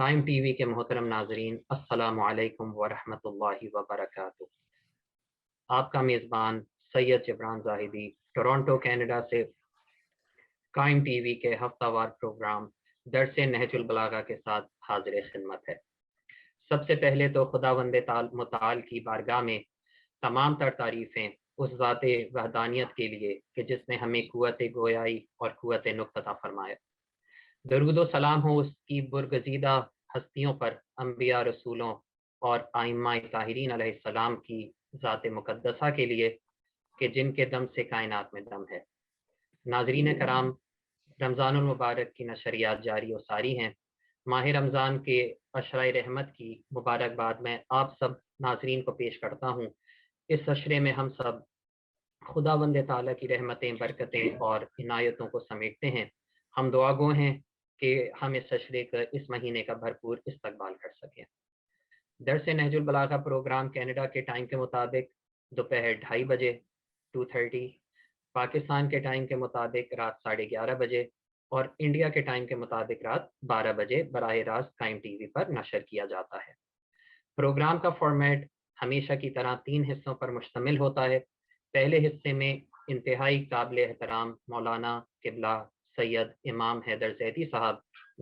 قائم T V کے محترم ناظرین، السلام علیکم ورحمۃ اللہ وبرکاتہ۔ آپ کا میزبان سید جبران زاہدی ٹورانٹو کینیڈا سے قائم ٹی وی کے ہفتہ وار پروگرام درس نہج البلاغہ کے ساتھ حاضر خدمت ہے۔ سب سے پہلے تو خداوند متعال کی بارگاہ میں تمام تر تعریفیں اس ذات وحدانیت کے لیے کہ جس نے ہمیں قوت گویائی اور قوت نطق عطا فرمایا۔ درود و سلام ہو اس کی برگزیدہ ہستیوں پر، انبیاء، رسولوں اور ائمہ طاہرین علیہ السلام کی ذات مقدسہ کے لیے کہ جن کے دم سے کائنات میں دم ہے۔ ناظرین کرام، رمضان المبارک کی نشریات جاری و ساری ہیں۔ ماہ رمضان کے عشرۂ رحمت کی مبارکباد میں آپ سب ناظرین کو پیش کرتا ہوں۔ اس عشرے میں ہم سب خداوند تعالیٰ کی رحمتیں، برکتیں اور عنایتوں کو سمیٹتے ہیں۔ ہم دعا گو ہیں کہ ہم اس عشرے کا، اس مہینے کا بھرپور استقبال کر سکیں۔ درس نہج البلاغہ پروگرام کینیڈا کے ٹائم کے مطابق دوپہر 2:30 بجے 2:30، پاکستان کے ٹائم کے مطابق رات 11:30 بجے اور انڈیا کے ٹائم کے مطابق رات 12 بجے براہ راست قائم ٹی وی پر نشر کیا جاتا ہے۔ پروگرام کا فارمیٹ ہمیشہ کی طرح 3 حصوں پر مشتمل ہوتا ہے۔ پہلے حصے میں انتہائی قابل احترام مولانا قبلہ سید امام حیدر زیدی صاحب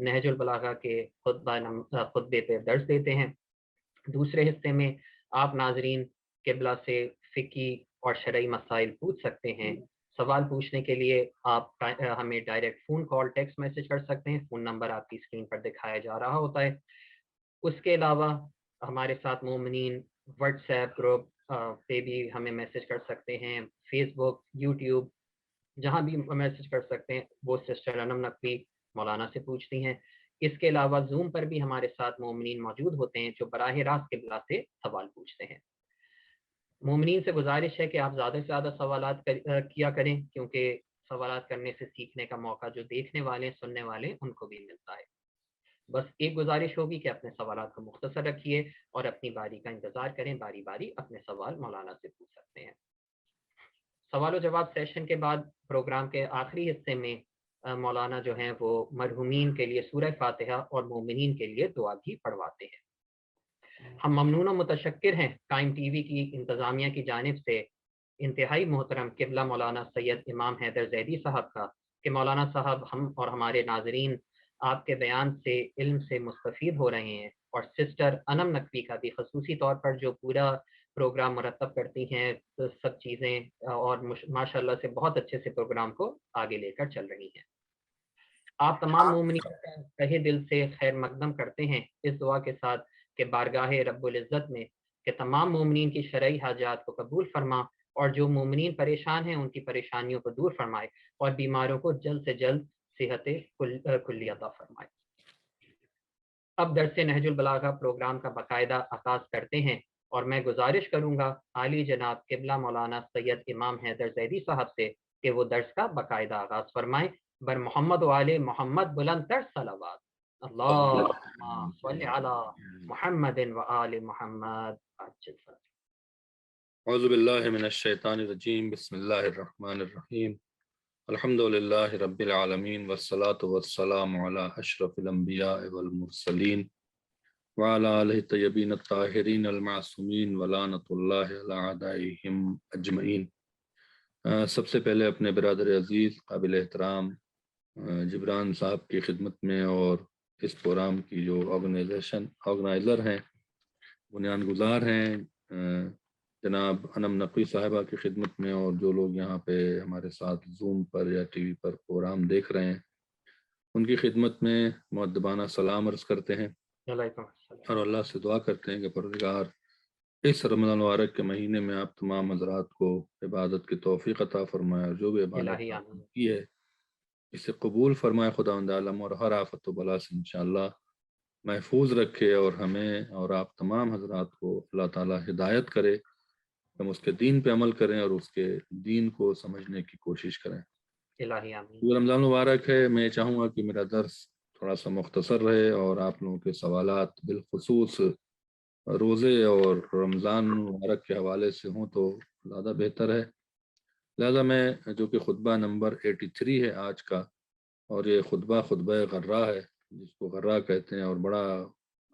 نہج البلاغہ کے خطبے پہ درس دیتے ہیں۔ دوسرے حصے میں آپ ناظرین قبلہ سے فقہی اور شرعی مسائل پوچھ سکتے ہیں۔ سوال پوچھنے کے لیے آپ ہمیں direct phone call, text message کر سکتے ہیں۔ فون نمبر آپ کی اسکرین پر دکھایا جا رہا ہوتا ہے۔ اس کے علاوہ ہمارے ساتھ مومنین واٹس ایپ گروپ پہ بھی ہمیں میسج کر سکتے ہیں، فیس بک، یوٹیوب، جہاں بھی میسج کر سکتے ہیں۔ وہ سسٹر انم نقوی مولانا سے پوچھتی ہیں۔ اس کے علاوہ زوم پر بھی ہمارے ساتھ مومنین موجود ہوتے ہیں جو براہ راست قبلہ سے سوال پوچھتے ہیں۔ مومنین سے گزارش ہے کہ آپ زیادہ سے زیادہ سوالات کیا کریں، کیونکہ سوالات کرنے سے سیکھنے کا موقع جو دیکھنے والے، سننے والے، ان کو بھی ملتا ہے۔ بس ایک گزارش ہوگی کہ اپنے سوالات کو مختصر رکھیے اور اپنی باری کا انتظار کریں۔ باری باری اپنے سوال مولانا سے پوچھ سکتے ہیں۔ سوال و جواب سیشن کے بعد پروگرام کے آخری حصے میں مولانا جو ہیں وہ مرحومین کے لیے سورہ فاتحہ اور مومنین کے لیے دعا بھی پڑھواتے ہیں۔ ہم ممنون و متشکر ہیں قائم ٹی وی کی انتظامیہ کی جانب سے انتہائی محترم قبلہ مولانا سید امام حیدر زیدی صاحب کا کہ مولانا صاحب ہم اور ہمارے ناظرین آپ کے بیان سے، علم سے مستفید ہو رہے ہیں، اور سسٹر انم نقوی کا بھی خصوصی طور پر جو پورا پروگرام مرتب کرتی ہیں سب چیزیں، اور ماشاءاللہ سے بہت اچھے سے پروگرام کو آگے لے کر چل رہی ہیں۔ آپ تمام مومنین کا تہہ دل سے خیر مقدم کرتے ہیں اس دعا کے ساتھ کہ بارگاہ رب العزت میں کہ تمام مومنین کی شرعی حاجات کو قبول فرما، اور جو مومنین پریشان ہیں ان کی پریشانیوں کو دور فرمائے، اور بیماروں کو جلد سے جلد صحت کلی عطا فرمائے۔ اب درس نہج البلاغہ پروگرام کا باقاعدہ آغاز کرتے ہیں، اور میں گزارش کروں گا عالی جناب قبلہ مولانا سید امام حیدر زیدی صاحب سے کہ وہ درس کا باقاعدہ آغاز فرمائیں۔ بر محمد و آل محمد بلند تر صلوات۔ اللہم صلی علی محمد و آل محمد۔ اعوذ باللہ من الشیطان الرجیم، بسم اللہ الرحمن الرحیم، الحمد للہ رب العالمین، والصلاة والسلام علی اشرف الانبیاء والمرسلین وعلی آلہ الطیبین الطاہرین المعصومین ولعنۃ اللہ علی اعدائہم اجمعین۔ سب سے پہلے اپنے برادر عزیز قابل احترام جبران صاحب کی خدمت میں، اور اس پروگرام کی جو آرگنائزر ہیں، بنیاد گزار ہیں، جناب انم نقوی صاحبہ کی خدمت میں، اور جو لوگ یہاں پہ ہمارے ساتھ زوم پر یا ٹی وی پر پروگرام دیکھ رہے ہیں، ان کی خدمت میں مؤدبانہ سلام عرض کرتے ہیں، اور اللہ سے دعا کرتے ہیں کہ پروردگار اس رمضان المبارک کے مہینے میں آپ تمام حضرات کو عبادت کی توفیق عطا فرمائے، اور جو بھی عبادت کی ہے اسے قبول فرمائے خداوند عالم، اور ہر آفت و بلا سے انشاءاللہ محفوظ رکھے، اور ہمیں اور آپ تمام حضرات کو اللہ تعالی ہدایت کرے، ہم اس کے دین پہ عمل کریں اور اس کے دین کو سمجھنے کی کوشش کریں۔ الہی آمین۔ جو رمضان مبارک ہے، میں چاہوں گا کہ میرا درس تھوڑا سا مختصر رہے، اور آپ لوگوں کے سوالات بالخصوص روزے اور رمضان مبارک کے حوالے سے ہوں تو زیادہ بہتر ہے۔ لہذا میں جو کہ خطبہ نمبر 83 ہے آج کا، اور یہ خطبہ غرہ ہے، جس کو غرہ کہتے ہیں، اور بڑا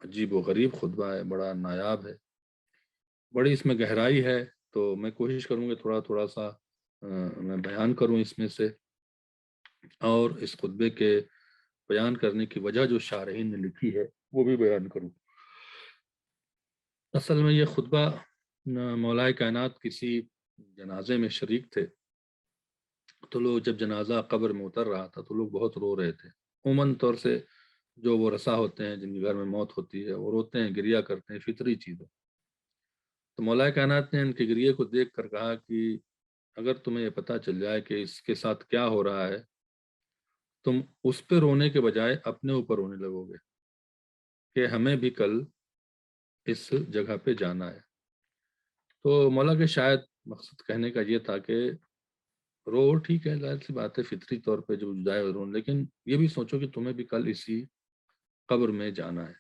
عجیب و غریب خطبہ ہے، بڑا نایاب ہے، بڑی اس میں گہرائی ہے. تو میں کوشش کروں گا تھوڑا تھوڑا سا میں بیان کروں اس میں سے، اور اس خطبے کے بیان کرنے کی وجہ جو شارحین نے لکھی ہے وہ بھی بیان کروں. اصل میں یہ خطبہ مولا کائنات کسی جنازے میں شریک تھے، تو لوگ جب جنازہ قبر میں اتر رہا تھا تو لوگ بہت رو رہے تھے. عموماً طور سے جو وہ رسا ہوتے ہیں، جن کے گھر میں موت ہوتی ہے، وہ روتے ہیں، گریا کرتے ہیں، فطری چیز ہے. تو مولا کائنات نے ان کے گریے کو دیکھ کر کہا کہ اگر تمہیں یہ پتہ چل جائے کہ اس کے ساتھ کیا ہو رہا ہے، تم اس پہ رونے کے بجائے اپنے اوپر رونے لگو گے کہ ہمیں بھی کل اس جگہ پہ جانا ہے. تو مولا کے شاید مقصد کہنے کا یہ تھا کہ رو ٹھیک ہے، ظاہر سی بات ہے، فطری طور پہ جو جائے رو، لیکن یہ بھی سوچو کہ تمہیں بھی کل اسی قبر میں جانا ہے.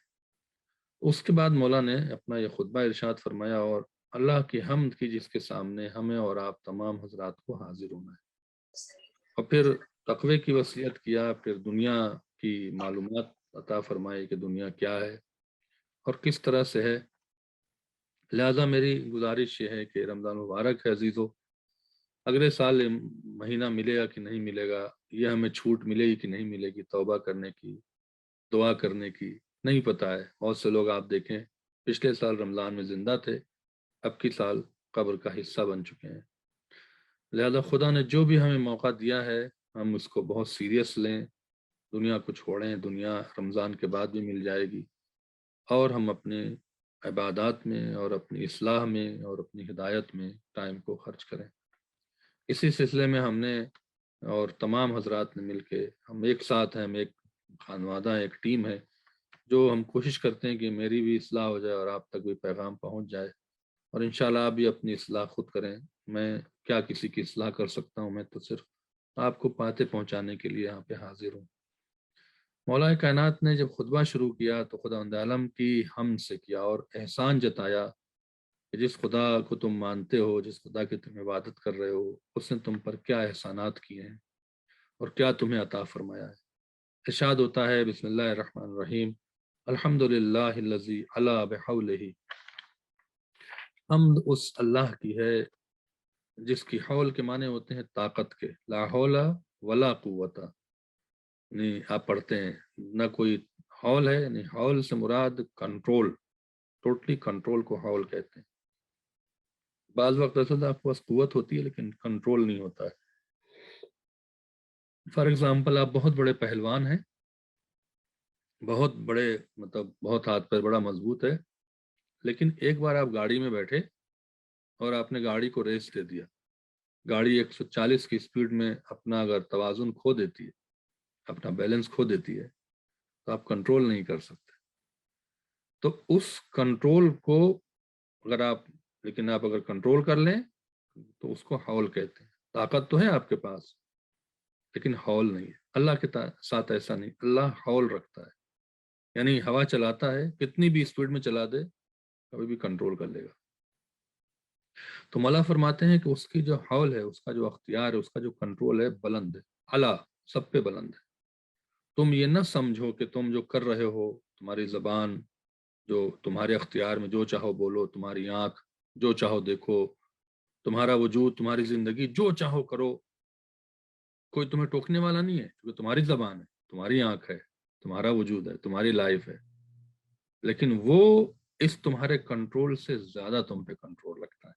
اس کے بعد مولا نے اپنا یہ خطبہ ارشاد فرمایا، اور اللہ کی حمد کی جس کے سامنے ہمیں اور آپ تمام حضرات کو حاضر ہونا ہے. اور پھر تقوی کی وصیت کیا، پھر دنیا کی معلومات عطا فرمائی کہ دنیا کیا ہے اور کس طرح سے ہے. لہذا میری گزارش یہ ہے کہ رمضان مبارک ہے عزیزو، اگلے سال مہینہ ملے گا کہ نہیں ملے گا، یہ ہمیں چھوٹ ملے گی کہ نہیں ملے گی توبہ کرنے کی، دعا کرنے کی، نہیں پتہ ہے. بہت سے لوگ آپ دیکھیں پچھلے سال رمضان میں زندہ تھے، اب کی سال قبر کا حصہ بن چکے ہیں. لہذا خدا نے جو بھی ہمیں موقع دیا ہے ہم اس کو بہت سیریس لیں، دنیا کو چھوڑیں. دنیا رمضان کے بعد بھی مل جائے گی، اور ہم اپنے عبادات میں اور اپنی اصلاح میں اور اپنی ہدایت میں ٹائم کو خرچ کریں. اسی سلسلے میں ہم نے اور تمام حضرات نے مل کے ہم ایک ساتھ ہیں، ہم ایک خانوادہ ہیں، ایک ٹیم ہے، جو ہم کوشش کرتے ہیں کہ میری بھی اصلاح ہو جائے اور آپ تک بھی پیغام پہنچ جائے، اور انشاءاللہ آپ بھی اپنی اصلاح خود کریں. میں کیا کسی کی اصلاح کر سکتا ہوں؟ میں تو صرف آپ کو باتیں پہنچانے کے لیے یہاں پہ حاضر ہوں. مولا کائنات نے جب خطبہ شروع کیا تو خداوند عالم کی حمد سے کیا اور احسان جتایا کہ جس خدا کو تم مانتے ہو، جس خدا کی تم عبادت کر رہے ہو، اس نے تم پر کیا احسانات کیے ہیں اور کیا تمہیں عطا فرمایا ہے. ارشاد ہوتا ہے بسم اللہ الرحمن الرحیم، الحمد للہ الذی علا بحولہ، حمد اس اللہ کی ہے جس کی حول کے معنی ہوتے ہیں طاقت کے، لا حول ولا قوت، یعنی آپ پڑھتے ہیں نہ کوئی حول ہے، یعنی حول سے مراد کنٹرول، ٹوٹلی کنٹرول کو حول کہتے ہیں. بعض وقت ایسا آپ کے پاس قوت ہوتی ہے لیکن کنٹرول نہیں ہوتا ہے. فار ایگزامپل آپ بہت بڑے پہلوان ہیں، بہت بڑے، مطلب بہت ہاتھ پیر بڑا مضبوط ہے، لیکن ایک بار آپ گاڑی میں بیٹھے اور آپ نے گاڑی کو ریس دے دیا، گاڑی 140 کی سپیڈ میں اپنا اگر توازن کھو دیتی ہے، اپنا بیلنس کھو دیتی ہے، تو آپ کنٹرول نہیں کر سکتے. تو اس کنٹرول کو اگر آپ، لیکن آپ اگر کنٹرول کر لیں تو اس کو حول کہتے ہیں. طاقت تو ہے آپ کے پاس لیکن حول نہیں ہے. اللہ کے ساتھ ایسا نہیں، اللہ حول رکھتا ہے، یعنی ہوا چلاتا ہے کتنی بھی اسپیڈ میں چلا دے کبھی بھی کنٹرول کر لے گا. تو مولا فرماتے ہیں کہ اس کی جو حول ہے، اس کا جو اختیار ہے، اس کا جو کنٹرول ہے بلند ہے، اعلیٰ، سب پہ بلند ہے. تم یہ نہ سمجھو کہ تم جو کر رہے ہو، تمہاری زبان جو تمہارے اختیار میں جو چاہو بولو، تمہاری آنکھ جو چاہو دیکھو، تمہارا وجود، تمہاری زندگی جو چاہو کرو، کوئی تمہیں ٹوکنے والا نہیں ہے، کیونکہ تمہاری زبان ہے، تمہاری آنکھ ہے، تمہارا وجود ہے، تمہاری لائف ہے. لیکن وہ اس تمہارے کنٹرول سے زیادہ تم پہ کنٹرول رکھتا ہے،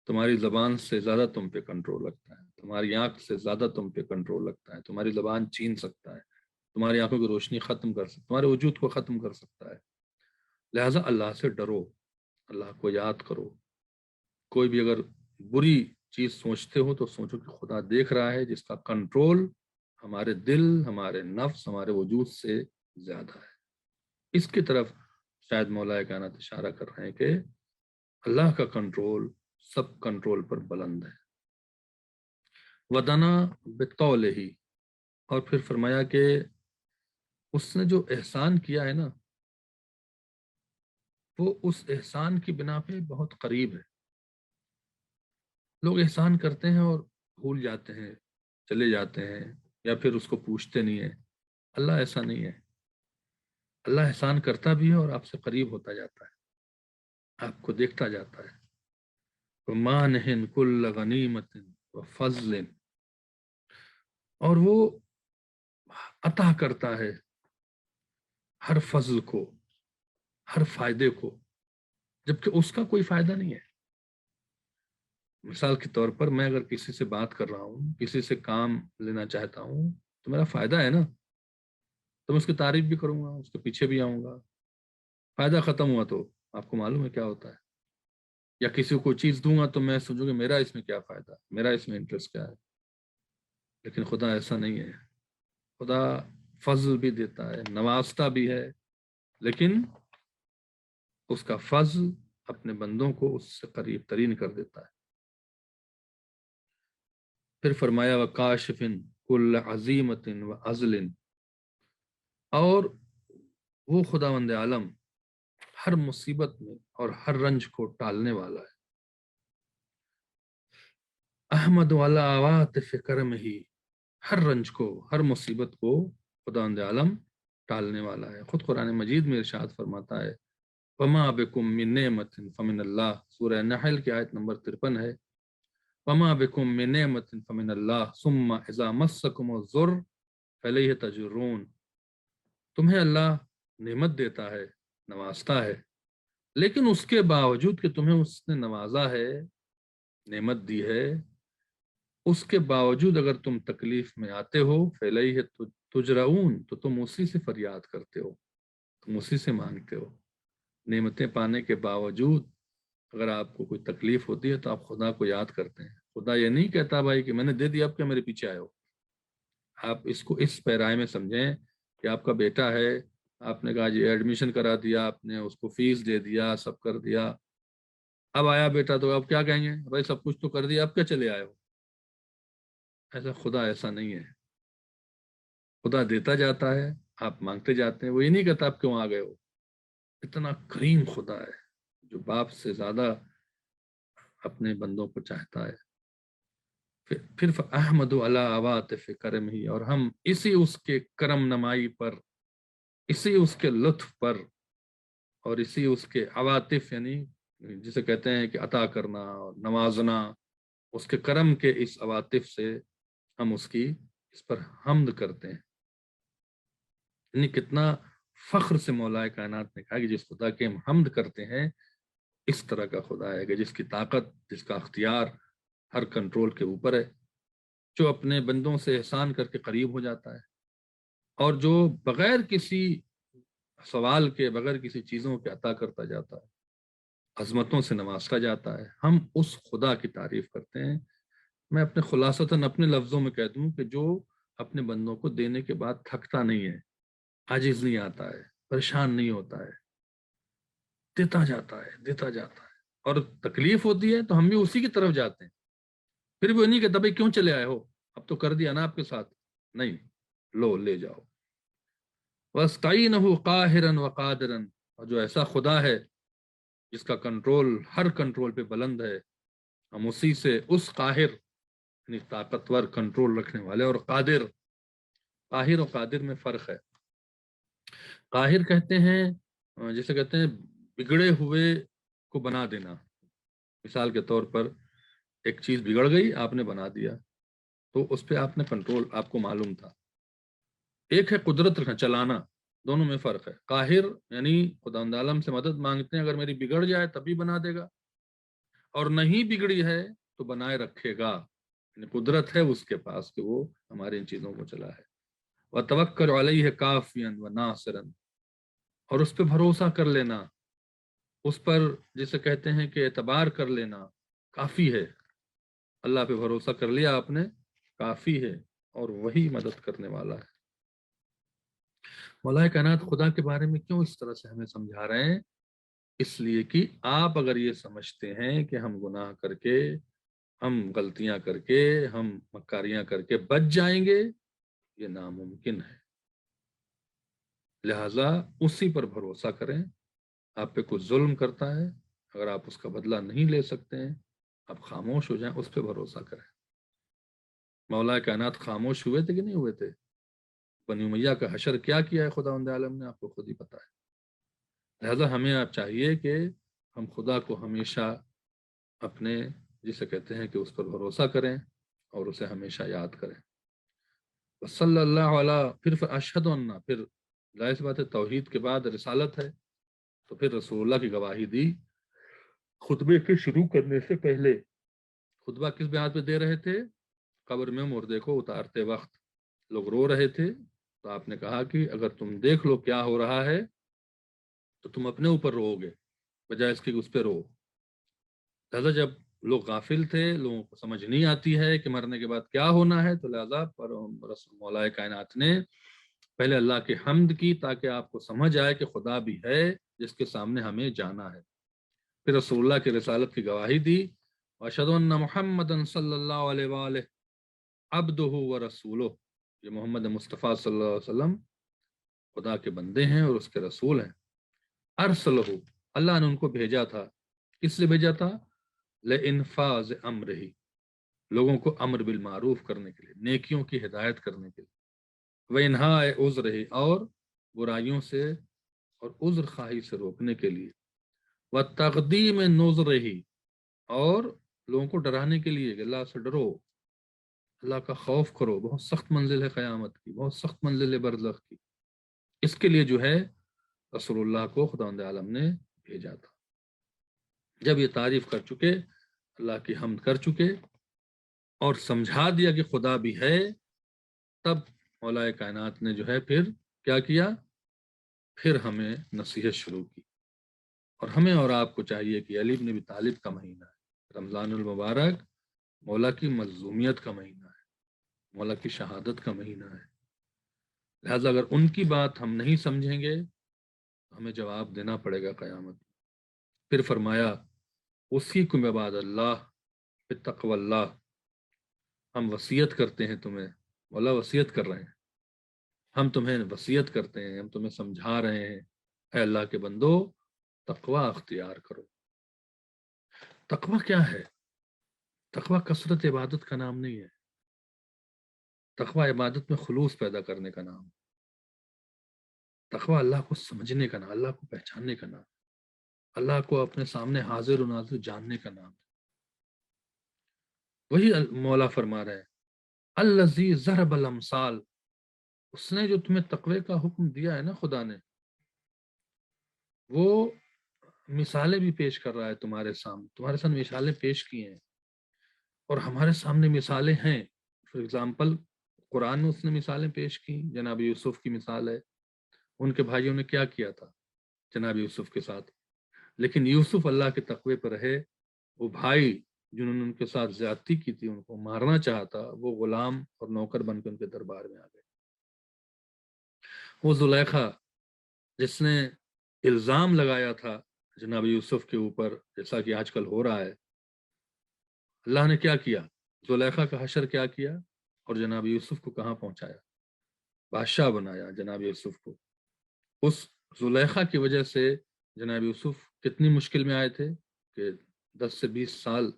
تمہاری زبان سے زیادہ تم پہ کنٹرول رکھتا ہے، تمہاری آنکھ سے زیادہ تم پہ کنٹرول رکھتا ہے. تمہاری زبان چھین سکتا ہے، تمہاری آنکھوں کی روشنی ختم کر سکتا، تمہارے وجود کو ختم کر سکتا ہے. لہٰذا اللہ سے ڈرو، اللہ کو یاد کرو. کوئی بھی اگر بری چیز سوچتے ہو تو سوچو کہ خدا دیکھ رہا ہے، جس کا کنٹرول ہمارے دل، ہمارے نفس، ہمارے وجود سے زیادہ ہے. اس کی طرف شاید مولا کائنات اشارہ کر رہے ہیں کہ اللہ کا کنٹرول سب کنٹرول پر بلند ہے. ودنا بقولہ، اور پھر فرمایا کہ اس نے جو احسان کیا ہے نا، وہ اس احسان کی بنا پہ بہت قریب ہے. لوگ احسان کرتے ہیں اور بھول جاتے ہیں، چلے جاتے ہیں، یا پھر اس کو پوچھتے نہیں ہیں. اللہ ایسا نہیں ہے. اللہ احسان کرتا بھی ہے اور آپ سے قریب ہوتا جاتا ہے، آپ کو دیکھتا جاتا ہے۔ وَمَانِحٍ كُلَّ غَنِيمَةٍ وَفَضْلٍ، اور وہ عطا کرتا ہے ہر فضل کو، ہر فائدے کو، جبکہ اس کا کوئی فائدہ نہیں ہے۔ مثال کے طور پر میں اگر کسی سے بات کر رہا ہوں، کسی سے کام لینا چاہتا ہوں، تو میرا فائدہ ہے نا، تو میں اس کی تعریف بھی کروں گا، اس کے پیچھے بھی آؤں گا۔ فائدہ ختم ہوا تو آپ کو معلوم ہے کیا ہوتا ہے، یا کسی کو کوئی چیز دوں گا تو میں سوچوں گا میرا اس میں کیا فائدہ، میرا اس میں انٹرسٹ کیا ہے۔ لیکن خدا ایسا نہیں ہے، خدا فضل بھی دیتا ہے، نوازتا بھی ہے، لیکن اس کا فضل اپنے بندوں کو اس سے قریب ترین کر دیتا ہے۔ پھر فرمایا وَقَاشِفٍ كُلَّ عَزِیمَةٍ وَعَزْلٍ، اور وہ خداوند عالم ہر مصیبت میں اور ہر رنج کو ٹالنے والا ہے۔ احمد والا عواطف کرم ہی، ہر رنج کو، ہر مصیبت کو خداوند عالم ٹالنے والا ہے۔ خود قرآن مجید میں ارشاد فرماتا ہے وما بکم من نعمت فمن اللہ، سورہ نحل کی آیت نمبر 53 ہے، وما بکم من نعمت فمن اللہ ثم اذا مسکم الضر فالیہ تجرون، تمہیں اللہ نعمت دیتا ہے، نوازتا ہے، لیکن اس کے باوجود کہ تمہیں اس نے نوازا ہے، نعمت دی ہے، اس کے باوجود اگر تم تکلیف میں آتے ہو فیلیہ تجرؤون، تو تم اسی سے فریاد کرتے ہو، تم اسی سے مانگتے ہو۔ نعمتیں پانے کے باوجود اگر آپ کو کوئی تکلیف ہوتی ہے تو آپ خدا کو یاد کرتے ہیں۔ خدا یہ نہیں کہتا بھائی کہ میں نے دے دیا اب کیا میرے پیچھے آئے ہو۔ آپ اس کو اس پیرائے میں سمجھیں کہ آپ کا بیٹا ہے، آپ نے کہا جی ایڈمیشن کرا دیا، آپ نے اس کو فیس دے دیا، سب کر دیا، اب آیا بیٹا تو اب کیا کہیں گے بھائی سب کچھ تو کر دیا اب کیا چلے آئے ہو۔ ایسا خدا ایسا نہیں ہے، خدا دیتا جاتا ہے، آپ مانگتے جاتے ہیں، وہ یہ نہیں کہتا آپ کیوں آ گئے ہو۔ اتنا کریم خدا ہے جو باپ سے زیادہ اپنے بندوں کو چاہتا ہے۔ پھر احمد علی عواطف کرم ہی، اور ہم اسی اس کے کرم نمائی پر، اسی اس کے لطف پر، اور اسی اس کے عواطف یعنی جسے کہتے ہیں کہ عطا کرنا اور نوازنا، اس کے کرم کے اس عواطف سے ہم اس پر حمد کرتے ہیں۔ یعنی کتنا فخر سے مولا کائنات نے کہا کہ جس خدا کے ہم حمد کرتے ہیں، اس طرح کا خدا ہے کہ جس کی طاقت، جس کا اختیار ہر کنٹرول کے اوپر ہے، جو اپنے بندوں سے احسان کر کے قریب ہو جاتا ہے، اور جو بغیر کسی سوال کے، بغیر کسی چیزوں کے عطا کرتا جاتا ہے، عظمتوں سے نوازتا جاتا ہے۔ ہم اس خدا کی تعریف کرتے ہیں۔ میں اپنے خلاصتاً اپنے لفظوں میں کہہ دوں کہ جو اپنے بندوں کو دینے کے بعد تھکتا نہیں ہے، عاجز نہیں آتا ہے، پریشان نہیں ہوتا ہے، دیتا جاتا ہے، دیتا جاتا ہے، اور تکلیف ہوتی ہے تو ہم بھی اسی کی طرف جاتے ہیں۔ پھر بھی وہ نہیں کہتا بھائی کیوں چلے آئے ہو، اب تو کر دیا نا آپ کے ساتھ، نہیں، لو لے جاؤ۔ وَاسْتَعِينَهُ قَاهِرًا وَقَادِرًا، اور جو ایسا خدا ہے جس کا کنٹرول ہر کنٹرول پہ بلند ہے، ہم اسی سے، اس قاہر یعنی طاقتور، کنٹرول رکھنے والے، اور قادر، قاہر و قادر میں فرق ہے۔ قاہر کہتے ہیں جسے کہتے ہیں بگڑے ہوئے کو بنا دینا۔ مثال کے طور پر ایک چیز بگڑ گئی، آپ نے بنا دیا، تو اس پہ آپ نے کنٹرول، آپ کو معلوم تھا۔ ایک ہے قدرت رکھنا، چلانا، دونوں میں فرق ہے۔ قاہر یعنی خداوند عالم سے مدد مانگتے ہیں، اگر میری بگڑ جائے تبھی بنا دے گا، اور نہیں بگڑی ہے تو بنائے رکھے گا، یعنی قدرت ہے اس کے پاس کہ وہ ہماری ان چیزوں کو چلا ہے۔ وَتَوَكَّلْ عَلَيْهِ كَافِيًا وَنَاصِرًا، اور اس پہ بھروسہ کر لینا، اس پر جسے کہتے ہیں کہ اعتبار کر لینا کافی ہے۔ اللہ پہ بھروسہ کر لیا آپ نے، کافی ہے، اور وہی مدد کرنے والا ہے۔ مولا کائنات خدا کے بارے میں کیوں اس طرح سے ہمیں سمجھا رہے ہیں؟ اس لیے کہ آپ اگر یہ سمجھتے ہیں کہ ہم گناہ کر کے، ہم غلطیاں کر کے، ہم مکاریاں کر کے بچ جائیں گے، یہ ناممکن ہے۔ لہٰذا اسی پر بھروسہ کریں۔ آپ پہ کچھ ظلم کرتا ہے، اگر آپ اس کا بدلہ نہیں لے سکتے ہیں، آپ خاموش ہو جائیں، اس پہ بھروسہ کریں۔ مولا کائنات خاموش ہوئے تھے کہ نہیں ہوئے تھے؟ بنی امیہ کا حشر کیا کیا ہے خداوند عالم نے، آپ کو خود ہی پتہ ہے۔ لہذا ہمیں آپ چاہیے کہ ہم خدا کو ہمیشہ اپنے جسے کہتے ہیں کہ اس پر بھروسہ کریں اور اسے ہمیشہ یاد کریں۔ صلی اللہ علیہ، پھر اشہد ان، پھر ظاہر سی بات ہے توحید کے بعد رسالت ہے، تو پھر رسول اللہ کی گواہی دی خطبے کے شروع کرنے سے پہلے۔ خطبہ کس بنیاد پہ دے رہے تھے؟ قبر میں مردے کو اتارتے وقت لوگ رو رہے تھے، تو آپ نے کہا کہ اگر تم دیکھ لو کیا ہو رہا ہے تو تم اپنے اوپر رو گے بجائے اس کے اس پہ رو۔ لہذا جب لوگ غافل تھے، لوگوں کو سمجھ نہیں آتی ہے کہ مرنے کے بعد کیا ہونا ہے، تو لہذا پر رسول مولا کائنات نے پہلے اللہ کی حمد کی تاکہ آپ کو سمجھ آئے کہ خدا بھی ہے جس کے سامنے ہمیں جانا ہے۔ پھر رسول اللہ کی رسالت کی گواہی دی، واشہد ان محمد صلی اللہ علیہ وآلہ عبدہ ورسولہ، یہ محمد مصطفیٰ صلی اللہ علیہ وسلم خدا کے بندے ہیں اور اس کے رسول ہیں۔ ارسلہ، اللہ نے ان کو بھیجا تھا، کس لیے بھیجا تھا؟ لانفاذ امرہ، لوگوں کو امر بالمعروف کرنے کے لیے، نیکیوں کی ہدایت کرنے کے لیے، وانہاء عذرہ، اور برائیوں سے اور عذر خواہی سے روکنے کے لیے، وتقدیم نذرہ، اور لوگوں کو ڈرانے کے لیے کہ اللہ سے ڈرو، اللہ کا خوف کرو، بہت سخت منزل ہے قیامت کی، بہت سخت منزل ہے برزخ کی۔ اس کے لیے جو ہے رسول اللہ کو خداوند عالم نے بھیجا تھا۔ جب یہ تعریف کر چکے، اللہ کی حمد کر چکے اور سمجھا دیا کہ خدا بھی ہے، تب مولا کائنات نے جو ہے پھر کیا کیا؟ پھر ہمیں نصیحت شروع کی۔ اور ہمیں اور آپ کو چاہیے کہ علی بن ابی طالب کا مہینہ ہے، رمضان المبارک مولا کی مظلومیت کا مہینہ ہے، مولا کی شہادت کا مہینہ ہے۔ لہذا اگر ان کی بات ہم نہیں سمجھیں گے تو ہمیں جواب دینا پڑے گا قیامت۔ پھر فرمایا اسی بعد اللہ بتقوی اللہ، ہم وصیت کرتے ہیں تمہیں، مولا وصیت کر رہے ہیں، ہم تمہیں وصیت کرتے ہیں، ہم تمہیں سمجھا رہے ہیں، اے اللہ کے بندو تقوی اختیار کرو۔ تقوی کیا ہے؟ تقوی کثرت عبادت کا نام نہیں ہے، تقوی عبادت میں خلوص پیدا کرنے کا نام، تقوی اللہ کو سمجھنے کا نام، اللہ کو پہچاننے کا نام، اللہ کو اپنے سامنے حاضر و ناظر جاننے کا نام۔ وہی مولا فرما رہے ہیں الذی ضرب الامثال، اس نے جو تمہیں تقوی کا حکم دیا ہے نا خدا نے، وہ مثالیں بھی پیش کر رہا ہے تمہارے سامنے مثالیں پیش کی ہیں، اور ہمارے سامنے مثالیں ہیں۔ فار ایگزامپل قرآن میں اس نے مثالیں پیش کی، جناب یوسف کی مثال ہے، ان کے بھائیوں نے کیا کیا تھا جناب یوسف کے ساتھ، لیکن یوسف اللہ کے تقوی پر رہے، وہ بھائی جنہوں نے ان کے ساتھ زیادتی کی تھی، ان کو مارنا چاہتا، وہ غلام اور نوکر بن کے ان کے دربار میں آ گئے۔ وہ زلیخا جس نے الزام لگایا تھا جناب یوسف کے اوپر، جیسا کہ آج کل ہو رہا ہے، اللہ نے کیا کیا؟ زلیخا کا حشر کیا کیا اور جناب یوسف کو کہاں پہنچایا؟ بادشاہ بنایا جناب یوسف کو۔ اس زلیخا کی وجہ سے جناب یوسف کتنی مشکل میں آئے تھے کہ 10 سے 20 سال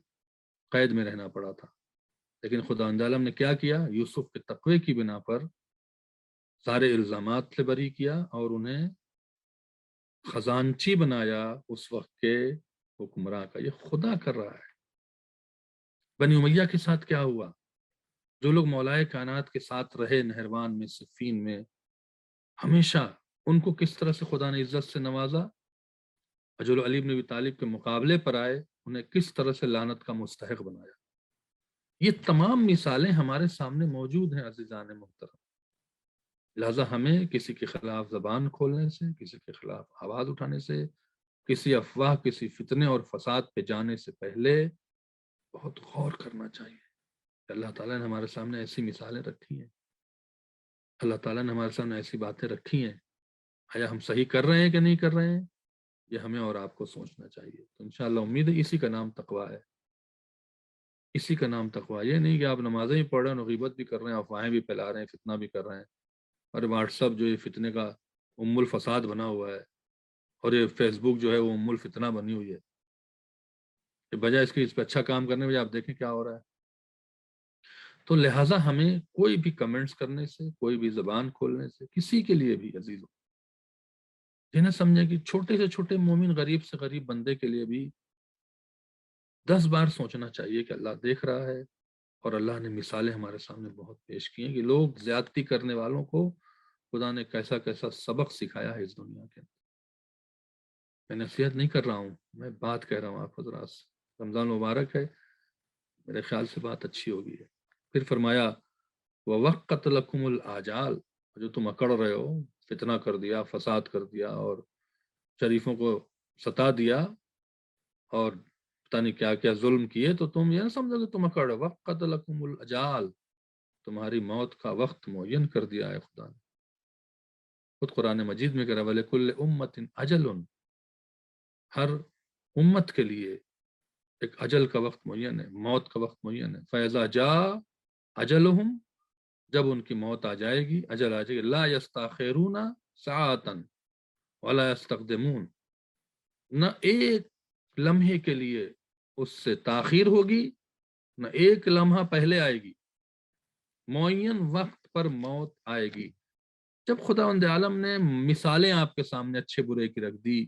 قید میں رہنا پڑا تھا، لیکن خدا عالم نے کیا کیا؟ یوسف کے تقوی کی بنا پر سارے الزامات سے بری کیا اور انہیں خزانچی بنایا اس وقت کے حکمراں کا۔ یہ خدا کر رہا ہے۔ بنی امیہ کے ساتھ کیا ہوا؟ جو لوگ مولائے کائنات کے ساتھ رہے نہروان میں، صفین میں، ہمیشہ ان کو کس طرح سے خدا نے عزت سے نوازا، اور جو لوگ علی بن ابی طالب کے مقابلے پر آئے انہیں کس طرح سے لعنت کا مستحق بنایا۔ یہ تمام مثالیں ہمارے سامنے موجود ہیں عزیزان محترم۔ لہذا ہمیں کسی کے خلاف زبان کھولنے سے، کسی کے خلاف آواز اٹھانے سے، کسی افواہ، کسی فتنے اور فساد پہ جانے سے پہلے بہت غور کرنا چاہیے۔ اللہ تعالیٰ نے ہمارے سامنے ایسی مثالیں رکھی ہیں، اللہ تعالیٰ نے ہمارے سامنے ایسی باتیں رکھی ہیں، آیا ہم صحیح کر رہے ہیں کہ نہیں کر رہے ہیں؟ یہ ہمیں اور آپ کو سوچنا چاہیے۔ تو انشاءاللہ امید ہے اسی کا نام تقویٰ ہے، اسی کا نام تقویٰ۔ یہ نہیں کہ آپ نمازیں بھی پڑھ رہے ہیں، غیبت بھی کر رہے ہیں، افواہیں بھی پھیلا رہے ہیں، فتنہ بھی کر رہے ہیں، اور واٹس ایپ جو یہ فتنے کا ام الفساد بنا ہوا ہے، اور یہ فیس بک جو ہے وہ ام الفتنہ بنی ہوئی ہے، کہ بجائے اس کے اس پہ اچھا کام کرنے میں آپ دیکھیں کیا ہو رہا ہے۔ تو لہٰذا ہمیں کوئی بھی کمنٹس کرنے سے، کوئی بھی زبان کھولنے سے، کسی کے لیے بھی عزیزوں، جنہیں سمجھے کہ چھوٹے سے چھوٹے مومن، غریب سے غریب بندے کے لیے بھی 10 بار سوچنا چاہیے کہ اللہ دیکھ رہا ہے. اور اللہ نے مثالیں ہمارے سامنے بہت پیش کی ہیں کہ لوگ زیادتی کرنے والوں کو خدا نے کیسا کیسا سبق سکھایا ہے اس دنیا کے اندر. میں نصیحت نہیں کر رہا ہوں، میں بات کہہ رہا ہوں آپ حضرات سے. رمضان مبارک ہے، میرے خیال سے بات اچھی ہوگی. پھر فرمایا وَوَقَّتْ لَكُمُ الْآجَالَ، جو تم اکڑ رہے ہو، فتنہ کر دیا، فساد کر دیا اور شریفوں کو ستا دیا اور پتہ نہیں کیا کیا ظلم کیے، تو تم یہ نہ سمجھو کہ تم اکڑ. وَقَّتْ لَكُمُ الْآجَالَ، تمہاری موت کا وقت معین کر دیا ہے خدا نے. خود قرآن مجید میں کہہ رہا ہے وَلِكُلِّ أُمَّةٍ أَجَلٌ، ہر امت کے لیے ایک اجل کا وقت معین ہے، موت کا وقت معین ہے. فَإِذَا جَاءَ أَجَلُهُمْ، جب ان کی موت آ جائے گی، اجل آ جائے گی، لَا يَسْتَأْخِرُونَ سَاعَةً وَلَا يَسْتَقْدِمُونَ، نہ ایک لمحے کے لیے اس سے تاخیر ہوگی، نہ ایک لمحہ پہلے آئے گی. معین وقت پر موت آئے گی. جب خداوند عالم نے مثالیں آپ کے سامنے اچھے برے کی رکھ دی،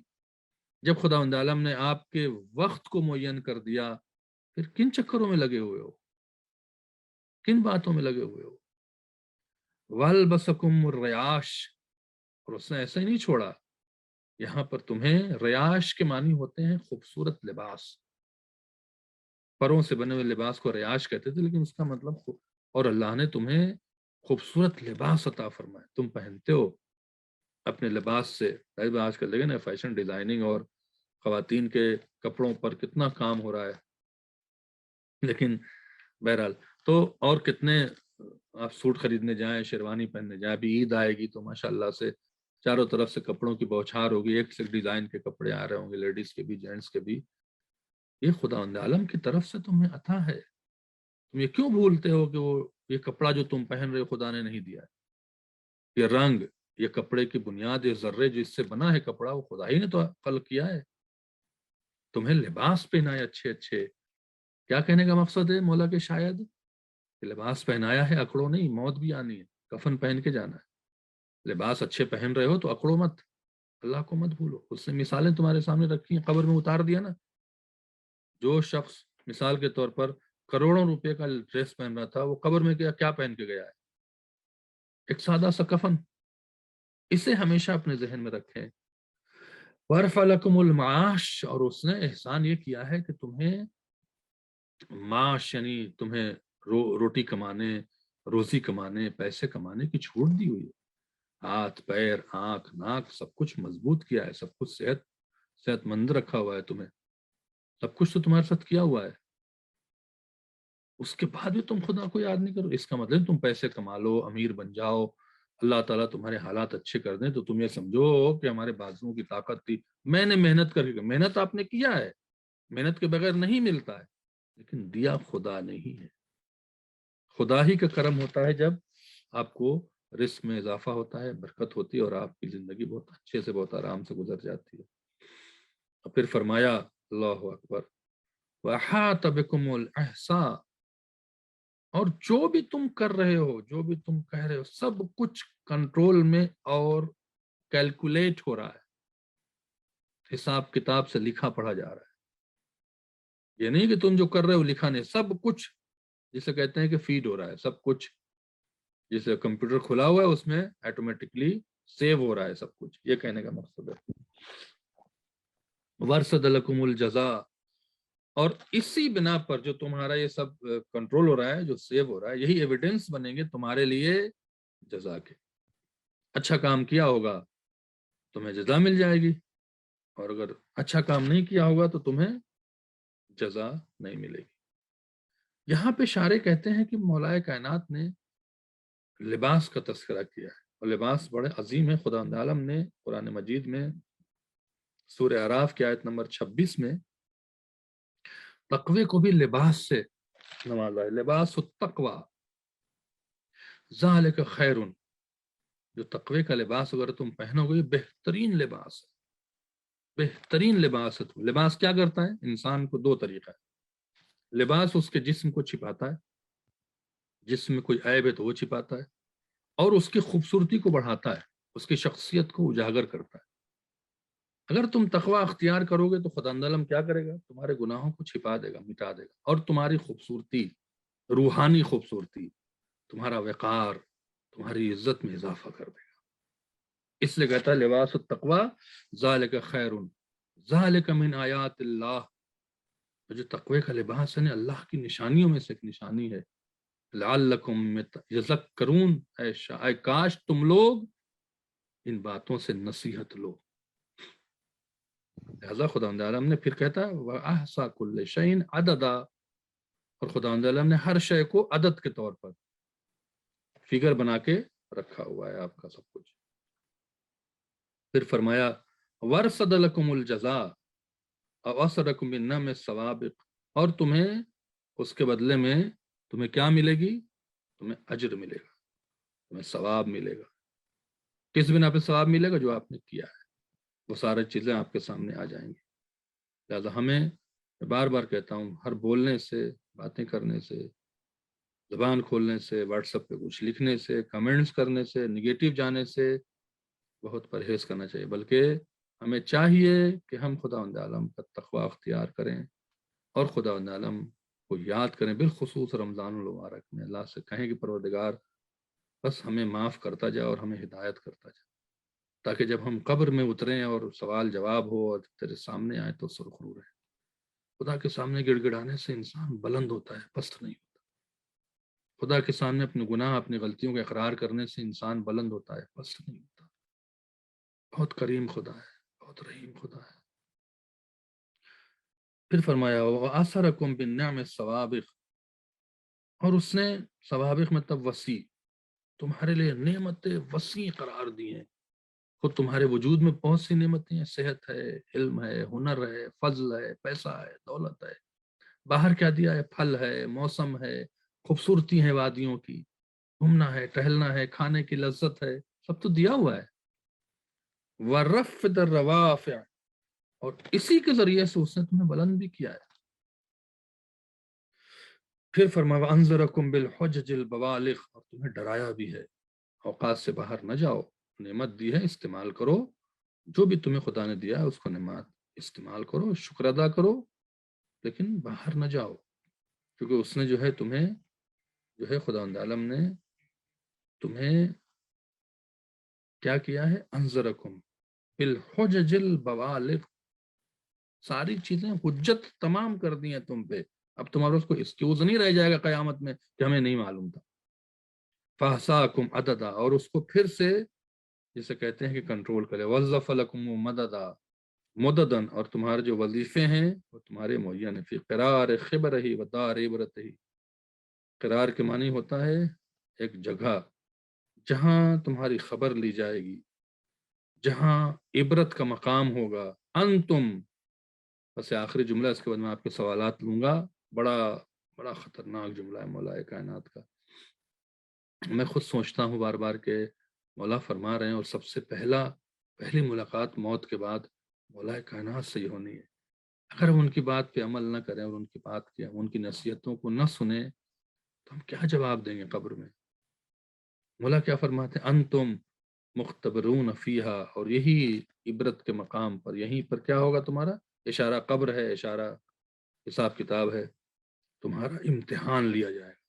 جب خداوند عالم نے آپ کے وقت کو معین کر دیا، پھر کن چکروں میں لگے ہوئے ہو، کن باتوں میں لگے ہوئے ہو؟ وَالْبَسَكُمُ الرِّعَاشِ، اور اس نے ایسے ہی نہیں چھوڑا. یہاں پر تمہیں ریاش کے معنی ہوتے ہیں خوبصورت لباس. پروں سے بنے ہوئے لباس کو ریاش کہتے تھے، لیکن اس کا مطلب اور اللہ نے تمہیں خوبصورت لباس عطا فرمائے، تم پہنتے ہو اپنے لباس سے. آج کل دیکھیں نا فیشن ڈیزائننگ اور خواتین کے کپڑوں پر کتنا کام ہو رہا ہے. لیکن بہرحال تو اور کتنے آپ سوٹ خریدنے جائیں، شیروانی پہننے جائیں. ابھی عید آئے گی تو ماشاءاللہ سے چاروں طرف سے کپڑوں کی بوچھار ہوگی، ایک سے ڈیزائن کے کپڑے آ رہے ہوں گے، لیڈیز کے بھی جینٹس کے بھی. یہ خداوند عالم کی طرف سے تمہیں عطا ہے. تم یہ کیوں بھولتے ہو کہ وہ یہ کپڑا جو تم پہن رہے ہو خدا نے نہیں دیا ہے؟ یہ رنگ، یہ کپڑے کی بنیاد، یہ ذرے جس سے بنا ہے کپڑا، وہ خدا ہی نے تو خلق کیا ہے. تمہیں لباس پہنائے اچھے اچھے. کیا کہنے کا مقصد ہے مولا کے شاید کہ لباس پہنایا ہے، اکڑو نہیں، موت بھی آنی ہے، کفن پہن کے جانا ہے. لباس اچھے پہن رہے ہو تو اکڑو مت، اللہ کو مت بھولو. اس نے مثالیں تمہارے سامنے رکھی ہیں، قبر میں اتار دیا نا. جو شخص مثال کے طور پر کروڑوں روپے کا ڈریس پہن رہا تھا، وہ قبر میں کیا پہن کے گیا ہے؟ ایک سادہ سا کفن. اسے ہمیشہ اپنے ذہن میں رکھیں. وَرْفَعَ لَكُمُ الْمَعَاشِ، اور اس نے احسان یہ کیا ہے کہ تمہیں معاش یعنی تمہیں روٹی کمانے، روزی کمانے، پیسے کمانے کی چھوٹ دی ہوئی ہے. ہاتھ پیر آنکھ ناک سب کچھ مضبوط کیا ہے، سب کچھ صحت مند رکھا ہوا ہے تمہیں، سب کچھ تو تمہارے ساتھ کیا ہوا ہے. اس کے بعد بھی تم خدا کو یاد نہیں کرو. اس کا مطلب تم پیسے کما لو، امیر بن جاؤ، اللہ تعالیٰ تمہارے حالات اچھے کر دیں تو تم یہ سمجھو کہ ہمارے بازوؤں کی طاقت تھی، میں نے محنت کر کے. محنت آپ نے کیا ہے، محنت کے بغیر نہیں ملتا ہے، لیکن دیا خدا نہیں ہے. خدا ہی کا کرم ہوتا ہے جب آپ کو رزق میں اضافہ ہوتا ہے، برکت ہوتی ہے اور آپ کی زندگی بہت اچھے سے، بہت آرام سے گزر جاتی ہے. اور پھر فرمایا اللہ اکبر وَأَحَاطَ بِكُمُ الْأَحْصَاءُ، اور جو بھی تم کر رہے ہو، جو بھی تم کہہ رہے ہو، سب کچھ کنٹرول میں اور کیلکولیٹ ہو رہا ہے، حساب کتاب سے لکھا پڑھا جا رہا ہے. یہ نہیں کہ تم جو کر رہے ہو لکھا نہیں، سب کچھ جسے کہتے ہیں کہ فیڈ ہو رہا ہے. سب کچھ جسے کمپیوٹر کھلا ہوا ہے اس میں آٹومیٹکلی سیو ہو رہا ہے سب کچھ. یہ کہنے کا مقصد ہے. وَرْصَدَ لَكُمُ الْجَزَاءَ، اور اسی بنا پر جو تمہارا یہ سب کنٹرول ہو رہا ہے، جو سیو ہو رہا ہے، یہی ایویڈنس بنیں گے تمہارے لیے جزا کے. اچھا کام کیا ہوگا تمہیں جزا مل جائے گی، اور اگر اچھا کام نہیں کیا ہوگا تو تمہیں جزا نہیں ملے گی. یہاں پہ شارح کہتے ہیں کہ مولائے کائنات نے لباس کا تذکرہ کیا ہے، اور لباس بڑے عظیم ہے. خداوند عالم نے قرآن مجید میں سورہ اعراف کی آیت نمبر 26 میں تقوی کو بھی لباس سے نوازا ہے. لباس التقوی ذالک خیر، جو تقوی کا لباس اگر تم پہنو گے بہترین لباس ہے، بہترین لباس ہے. لباس کیا کرتا ہے؟ انسان کو دو طریقہ ہے. لباس اس کے جسم کو چھپاتا ہے، جس میں کوئی عیب ہے تو وہ چھپاتا ہے اور اس کی خوبصورتی کو بڑھاتا ہے، اس کی شخصیت کو اجاگر کرتا ہے۔ اگر تم تقوی اختیار کرو گے تو خدا عالم کیا کرے گا؟ تمہارے گناہوں کو چھپا دے گا، مٹا دے گا، اور تمہاری خوبصورتی، روحانی خوبصورتی، تمہارا وقار، تمہاری عزت میں اضافہ کر دے گا۔ اس لیے کہتا ہے لباس التقوی ذالک خیر، ذالک من آیات اللہ، جو تقوی کا لباس ہے اللہ کی نشانیوں میں سے ایک نشانی ہے۔ لعلکم یذکرون، اے کاش تم لوگ ان باتوں سے نصیحت لو۔ لہذا خدا عالم نے پھر کہتا ہے وَأَحْصَىٰ كُلِّ شَيْءٍ عَدَدًا، اور خدا عالم نے ہر شے کو عدد کے طور پر فگر بنا کے رکھا ہوا ہے آپ کا سب کچھ۔ پھر فرمایا وَرْصَدَ لَكُمُ الْجَزَاءَ وَأَسْرَكُمْ بِالنَّعْمِ السَّوَابِقِ، اور تمہیں اس کے بدلے میں تمہیں کیا ملے گی؟ تمہیں اجر ملے گا، تمہیں ثواب ملے گا۔ کس بنا پہ ثواب ملے گا؟ جو آپ نے کیا ہے، وہ ساری چیزیں آپ کے سامنے آ جائیں گی۔ لہٰذا ہمیں، میں بار بار کہتا ہوں، ہر بولنے سے، باتیں کرنے سے، زبان کھولنے سے، واٹس ایپ پہ کچھ لکھنے سے، کمنٹس کرنے سے، نگیٹو جانے سے بہت پرہیز کرنا چاہیے، بلکہ ہمیں چاہیے کہ ہم خداوند عالم کا تقوی اختیار کریں اور خداوند عالم کو یاد کریں، بالخصوص رمضان المبارک میں اللہ سے کہیں کہ پروردگار بس ہمیں معاف کرتا جائے اور ہمیں ہدایت کرتا جائے، تاکہ جب ہم قبر میں اتریں اور سوال جواب ہو اور تیرے سامنے آئے تو سرخرو رہے۔ خدا کے سامنے گڑ گڑانے سے انسان بلند ہوتا ہے، پست نہیں ہوتا۔ خدا کے سامنے اپنے گناہ، اپنی غلطیوں کا اقرار کرنے سے انسان بلند ہوتا ہے، پست نہیں ہوتا۔ بہت کریم خدا ہے، بہت رحیم خدا ہے۔ پھر فرمایا وَآثَرَكُمْ بِالنِّعْمِ السَّوَابِقِ، اور اس نے سوابق مطلب وسیع، تمہارے لیے نعمتیں وسیع قرار دی ہیں۔ خود تمہارے وجود میں بہت سی نعمتیں ہیں، صحت ہے، علم ہے، ہنر ہے، فضل ہے، پیسہ ہے، دولت ہے۔ باہر کیا دیا ہے؟ پھل ہے، موسم ہے، خوبصورتی ہے وادیوں کی، گھومنا ہے، ٹہلنا ہے، کھانے کی لذت ہے، سب تو دیا ہوا ہے۔ وَرَفْدَ الرَّوَافِعِ، اور اسی کے ذریعے سے اس نے تمہیں بلند بھی کیا ہے۔ پھر فرمایا وَأَنذَرَكُمْ بِالْحُجَجِ الْبَوَالِغِ، اور تمہیں ڈرایا بھی ہے، اوقات سے باہر نہ جاؤ، نعمت دی ہے استعمال کرو، جو بھی تمہیں خدا نے دیا ہے اس کو نعمت استعمال کرو، شکر ادا کرو، لیکن باہر نہ جاؤ، کیونکہ اس نے جو ہے تمہیں، جو ہے خداوند عالم نے تمہیں کیا کیا ہے؟ انذرکم بالحجج البوالغ، ساری چیزیں حجت تمام کر دی ہیں تم پہ، اب تمہارا اس کو ایکسکیوز نہیں رہ جائے گا قیامت میں کہ ہمیں نہیں معلوم تھا۔ فَأَحْصَاكُمْ عَدَدًا، اور اس کو پھر سے جسے کہتے ہیں کہ کنٹرول کرے، وَظَّفَ لَكُمْ مَدَدًا مددن، اور تمہارے جو وظیفے ہیں وہ تمہارے معین ہیں۔ فی قرار خبرہی و دار عبرتہی، قرار کے معنی ہوتا ہے ایک جگہ جہاں تمہاری خبر لی جائے گی، جہاں عبرت کا مقام ہوگا۔ انتم، بس آخری جملہ، اس کے بعد میں آپ کے سوالات لوں گا، بڑا خطرناک جملہ ہے مولا کائنات کا۔ میں خود سوچتا ہوں بار بار کہ مولا فرما رہے ہیں اور سب سے پہلی ملاقات موت کے بعد مولا کائنات سے ہی ہونی ہے۔ اگر ہم ان کی بات پہ عمل نہ کریں اور ان کی بات کی، ان کی نصیحتوں کو نہ سنیں، تو ہم کیا جواب دیں گے قبر میں؟ مولا کیا فرماتے ہیں؟ انتم مختبرون فیہا، اور یہی عبرت کے مقام پر، یہیں پر کیا ہوگا تمہارا؟ اشارہ قبر ہے، اشارہ حساب کتاب ہے، تمہارا امتحان لیا جائے گا۔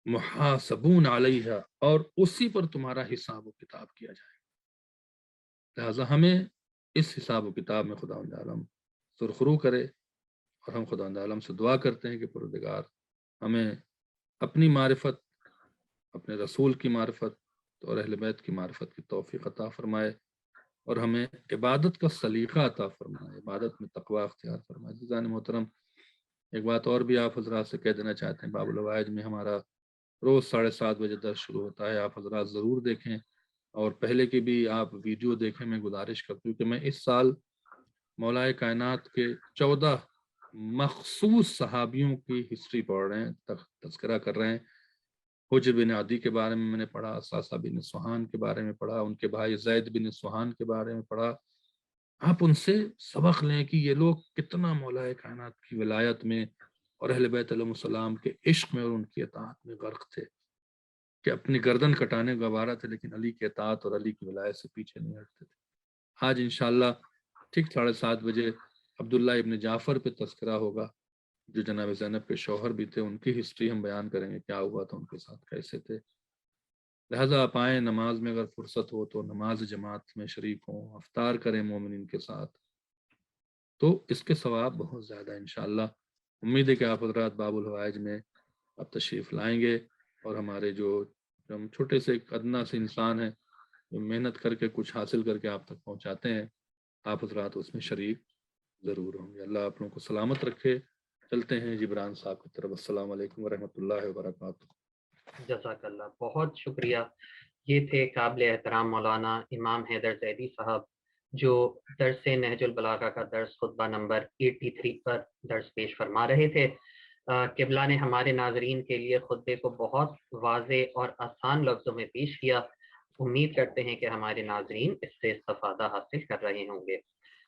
محاسبون علیہا، اور اسی پر تمہارا حساب و کتاب کیا جائے گا۔ لہٰذا ہمیں اس حساب و کتاب میں خداوند عالم سرخرو کرے، اور ہم خداوند عالم سے دعا کرتے ہیں کہ پروردگار ہمیں اپنی معرفت، اپنے رسول کی معرفت اور اہل بیت کی معرفت کی توفیق عطا فرمائے، اور ہمیں عبادت کا سلیقہ عطا فرمائے، عبادت میں تقوی اختیار فرمائے۔ عزیزان محترم، ایک بات اور بھی آپ حضرات سے کہہ دینا چاہتے ہیں، باب العوائد میں ہمارا روز 7:30 بجے درس شروع ہوتا ہے، آپ حضرات ضرور دیکھیں، اور پہلے کی بھی آپ ویڈیو دیکھیں۔ میں گزارش کرتی ہوں کہ میں اس سال مولا کائنات کے 14 مخصوص صحابیوں کی ہسٹری پڑھ رہے ہیں، تذکرہ کر رہے ہیں۔ حجر بن عدی کے بارے میں نے پڑھا، ساسا بن سوہان کے بارے میں پڑھا، ان کے بھائی زید بن سوہان کے بارے میں پڑھا۔ آپ ان سے سبق لیں کہ یہ لوگ کتنا مولا کائنات کی ولایت میں اور اہل بیت علیہ السلام کے عشق میں اور ان کی اطاعت میں غرق تھے کہ اپنی گردن کٹانے کا گوارا تھے، لیکن علی کی اطاعت اور علی کی ولایت سے پیچھے نہیں ہٹتے تھے۔ آج انشاءاللہ ٹھیک 7:30 بجے عبداللہ ابن جعفر پہ تذکرہ ہوگا، جو جناب زینب کے شوہر بھی تھے، ان کی ہسٹری ہم بیان کریں گے، کیا ہوا تھا ان کے ساتھ، کیسے تھے۔ لہٰذا آپ آئیں، نماز میں اگر فرصت ہو تو نماز جماعت میں شریک ہوں، افطار کریں مومنین کے ساتھ، تو اس کے ثواب بہت زیادہ انشاءاللہ۔ امید ہے کہ آپ حضرات باب الحوائج میں آپ تشریف لائیں گے، اور ہمارے جو ہم چھوٹے سے ادنا سے انسان ہیں جو محنت کر کے کچھ حاصل کر کے آپ تک پہنچاتے ہیں، آپ حضرات اس میں شریک ضرور ہوں گے۔ اللہ آپ لوگوں کو سلامت رکھے۔ چلتے ہیں جبران صاحب کی طرف۔ السلام علیکم ورحمۃ اللہ وبرکاتہ۔ جزاک اللہ، بہت شکریہ۔ یہ تھے قابل احترام مولانا امام حیدر زیدی صاحب، جو درس نہج البلاغہ کا درس خطبہ نمبر 83 پر درس پیش فرما رہے تھے۔ قبلہ نے ہمارے ناظرین کے لیے خطبے کو بہت واضح اور آسان لفظوں میں پیش کیا۔ امید کرتے ہیں کہ ہمارے ناظرین اس سے استفادہ حاصل کر رہے ہوں گے۔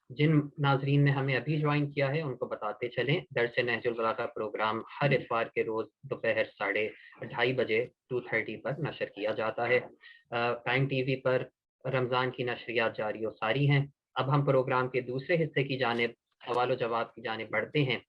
جن ناظرین نے ہمیں ابھی جوائن کیا ہے ان کو بتاتے چلیں، درس نہج البلاغہ پروگرام ہر اتوار کے روز دوپہر 2:30 بجے 2:30 پر نشر کیا جاتا ہے۔ قائم ٹی وی پر رمضان کی نشریات جاری و ساری ہیں۔ اب ہم پروگرام کے دوسرے حصے کی جانب، سوال و جواب کی جانب بڑھتے ہیں،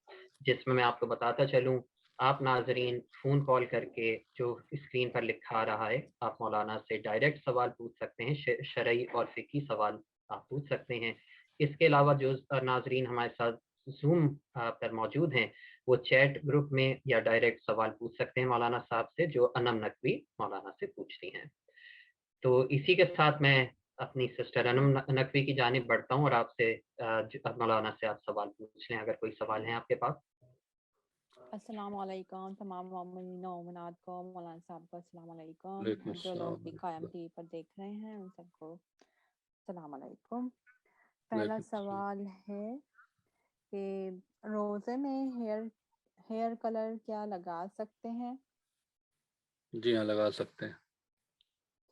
جس میں آپ کو بتاتا چلوں، آپ ناظرین فون کال کر کے جو اسکرین پر لکھا آ رہا ہے، آپ مولانا سے ڈائریکٹ سوال پوچھ سکتے ہیں، شرعی اور فقہی سوال آپ پوچھ سکتے ہیں۔ اس کے علاوہ جو ناظرین ہمارے ساتھ زوم پر موجود ہیں، وہ چیٹ گروپ میں یا ڈائریکٹ سوال پوچھ سکتے ہیں مولانا صاحب سے، جو انم نقوی مولانا سے پوچھتی ہیں۔ تو اسی کے ساتھ میں اپنی سسٹر انم نقوی کی جانب بڑھتا ہوں، اور آپ سے مولانا سے آپ سوال پوچھ لیں اگر کوئی سوال ہیں آپ کے پاس۔ السلام علیکم تمام مومنین و مومنات کو، مولانا صاحب کو السلام علیکم، وعلیکم اور جو السلام لوگ بھی ورحمۃ قائم اللہ۔ ٹی وی پر دیکھ رہے ہیں ان سب کو السلام علیکم۔ پہلا وعلیکم السلام۔ سوال ہے کہ روزے میں ہیئر کلر کیا لگا سکتے ہیں؟ جی ہاں، لگا سکتے ہیں،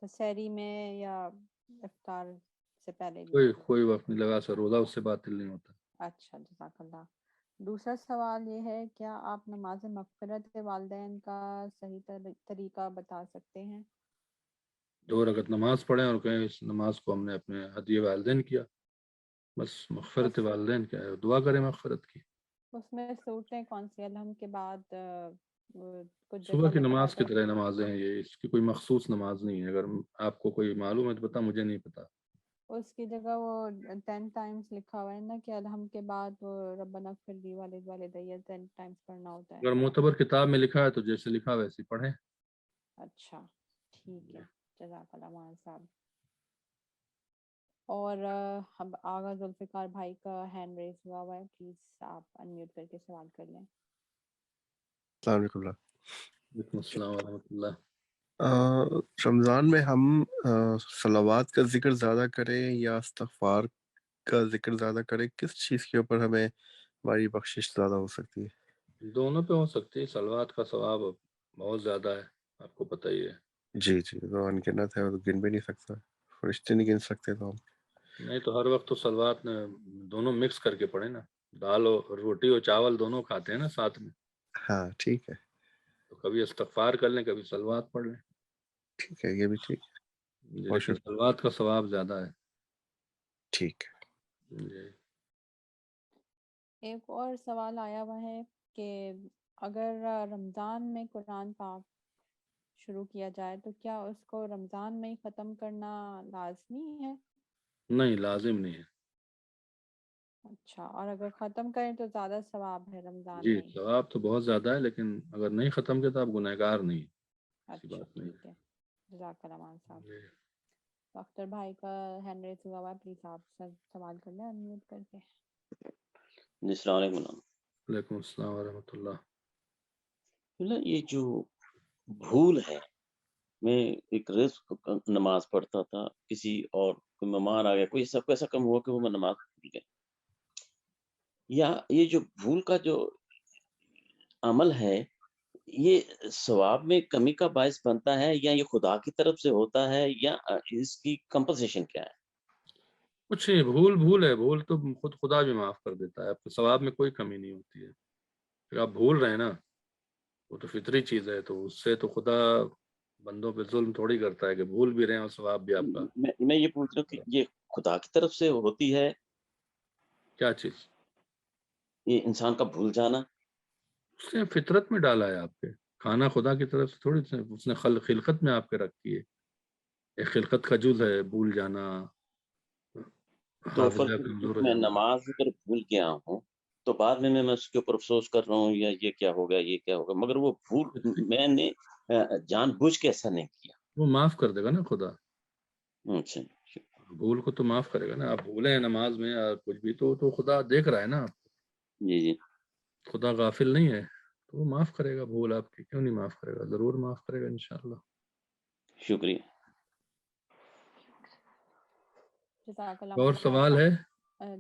تو سحری میں یا افطار سے پہلے بھی؟ کوئی وقت نہیں لگا سکتا، روزہ اس سے باطل نہیں ہوتا۔ اچھا، جزاک اللہ۔ دوسرا سوال یہ ہے، کیا آپ نماز مغفرت والدین کا صحیح طریقہ بتا سکتے ہیں؟ 2 رکعت نماز پڑھیں اور کہیں اس نماز کو ہم نے اپنے ہدیے والدین کیا، بس مغفرت والدین کیا ہے، دعا کریں مغفرت کی۔ اس میں صورتیں کون سی؟ الحمد کے بعد کچھ صبح جگہ کی میں پڑھا نماز کی جاتا طرح نمازیں ہیں یہ، اس کی کوئی مخصوص نماز نہیں ہے، اگر آپ کو کوئی معلوم ہے تو پتا، مجھے نہیں پتا۔ اس کی جگہ وہ 10 ٹائمز لکھا ہوا ہے نا کہ الحمد کے بعد وہ ربنا اغفر لی والدیّ 10 ٹائمز پڑھنا ہوتا ہے۔ اگر معتبر کتاب میں لکھا ہے تو جیسے لکھا ویسے ہی پڑھیں۔ اچھا ٹھیک ہے، جزاک اللہ مولانا صاحب۔ اور اب آغا ذوالفقار بھائی کا ہینڈ ریز ہوا ہے، پلیز آپ انمیوٹ کر کے سوال کر لیں۔ السلام علیکم۔ وعلیکم السلام ورحمۃ اللہ۔ رمضان میں ہم صلوات کا ذکر زیادہ کریں یا استغفار کا ذکر زیادہ کریں؟ کس چیز کے اوپر ہمیں ہماری بخشش زیادہ ہو سکتی ہے؟ دونوں پہ ہو سکتی ہے، صلوات کا ثواب بہت زیادہ ہے، آپ کو پتہ ہی ہے۔ جی تو انگنت ہے، وہ گن بھی نہیں سکتا، فرشتے نہیں گن سکتے تو ہم۔ نہیں تو ہر وقت تو صلوات نے دونوں مکس کر کے پڑھے نا، دال اور روٹی اور چاول دونوں کھاتے ہیں نا ساتھ میں، ہاں ٹھیک ہے، تو کبھی استغفار کر لیں، کبھی صلوات پڑھ لیں، ٹھیک ہے، یہ بھی ٹھیک ہے، بہت لیکن شکریہ۔ صلوات کا ثواب زیادہ ہے۔ ٹھیک ہے۔ جی ایک اور سوال آیا ہوا ہے کہ اگر رمضان میں قرآن پاک شروع کیا جائے تو کیا اس کو رمضان میں ہی ختم کرنا لازمی ہے؟ نہیں، لازم نہیں ہے۔ اچھا، اور اگر ختم کریں تو زیادہ ثواب ہے رمضان جی میں ہی؟ ثواب تو بہت زیادہ ہے، لیکن اگر نہیں ختم کیا تو آپ گنہگار نہیں، ایسی اچھا بات نہیں ٹھیک ہے، جزاک اللہ مولانا صاحب۔ ہے۔ اختر بھائی کا ہینڈ ریز ہوا ہے، پلیز آپ سوال کر لیں انمیوٹ کر کے۔ جی السلام علیکم جناب۔ وعلیکم السلام ورحمۃ اللہ۔ یہ جو بھول ہے، میں ایک رزق نماز پڑھتا تھا، کسی اور کوئی مہمان آ گیا، کوئی ایسا کم ہوا کہ وہ میں نماز بھول گیا، یا یہ جو بھول کا جو عمل ہے یہ ثواب میں کمی کا باعث بنتا ہے، یا یہ خدا کی طرف سے ہوتا ہے، یا اس کی کمپنسیشن کیا ہے؟ کچھ نہیں، بھول ہے، بھول تو خود خدا بھی معاف کر دیتا ہے، آپ کے ثواب میں کوئی کمی نہیں ہوتی ہے۔ کہ آپ بھول رہے ہیں نا، وہ تو فطری چیز ہے، تو اس سے تو خدا بندوں پہ ظلم تھوڑی کرتا ہے کہ بھول بھی رہے ہیں اور ثواب بھی آپ کا. میں یہ پوچھ رہا ہوں کہ یہ خدا کی طرف سے ہوتی ہے کیا چیز؟ یہ انسان کا بھول جانا؟ اس نے فطرت میں ڈالا ہے آپ کے. کھانا خدا کی طرف سے تھوڑی، اس نے خلقت میں آپ کے رکھی ہے. ایک خلقت کا جز ہے بھول جانا، تو حافظہ کمزور ہو میں جانا. نماز اگر بھول گیا ہوں تو بعد میں اس کے اوپر افسوس کر رہا ہوں یا یہ کیا ہوگا یہ کیا ہوگا، مگر وہ بھول میں نے جان بوجھ کے ایسا نہیں کیا. وہ معاف کر دے گا نا خدا. اچھا بھول کو تو معاف کرے گا نا. آپ بھولے ہیں نماز میں یا کچھ بھی تو خدا دیکھ رہا ہے نا. جی جی خدا غافل نہیں ہے، تو وہ معاف کرے گا. بھول آپ کی کیوں نہیں معاف کرے گا؟ ضرور معاف کرے گا انشاءاللہ. شکریہ. جزاک اللہ اور مولانا. سوال ہے؟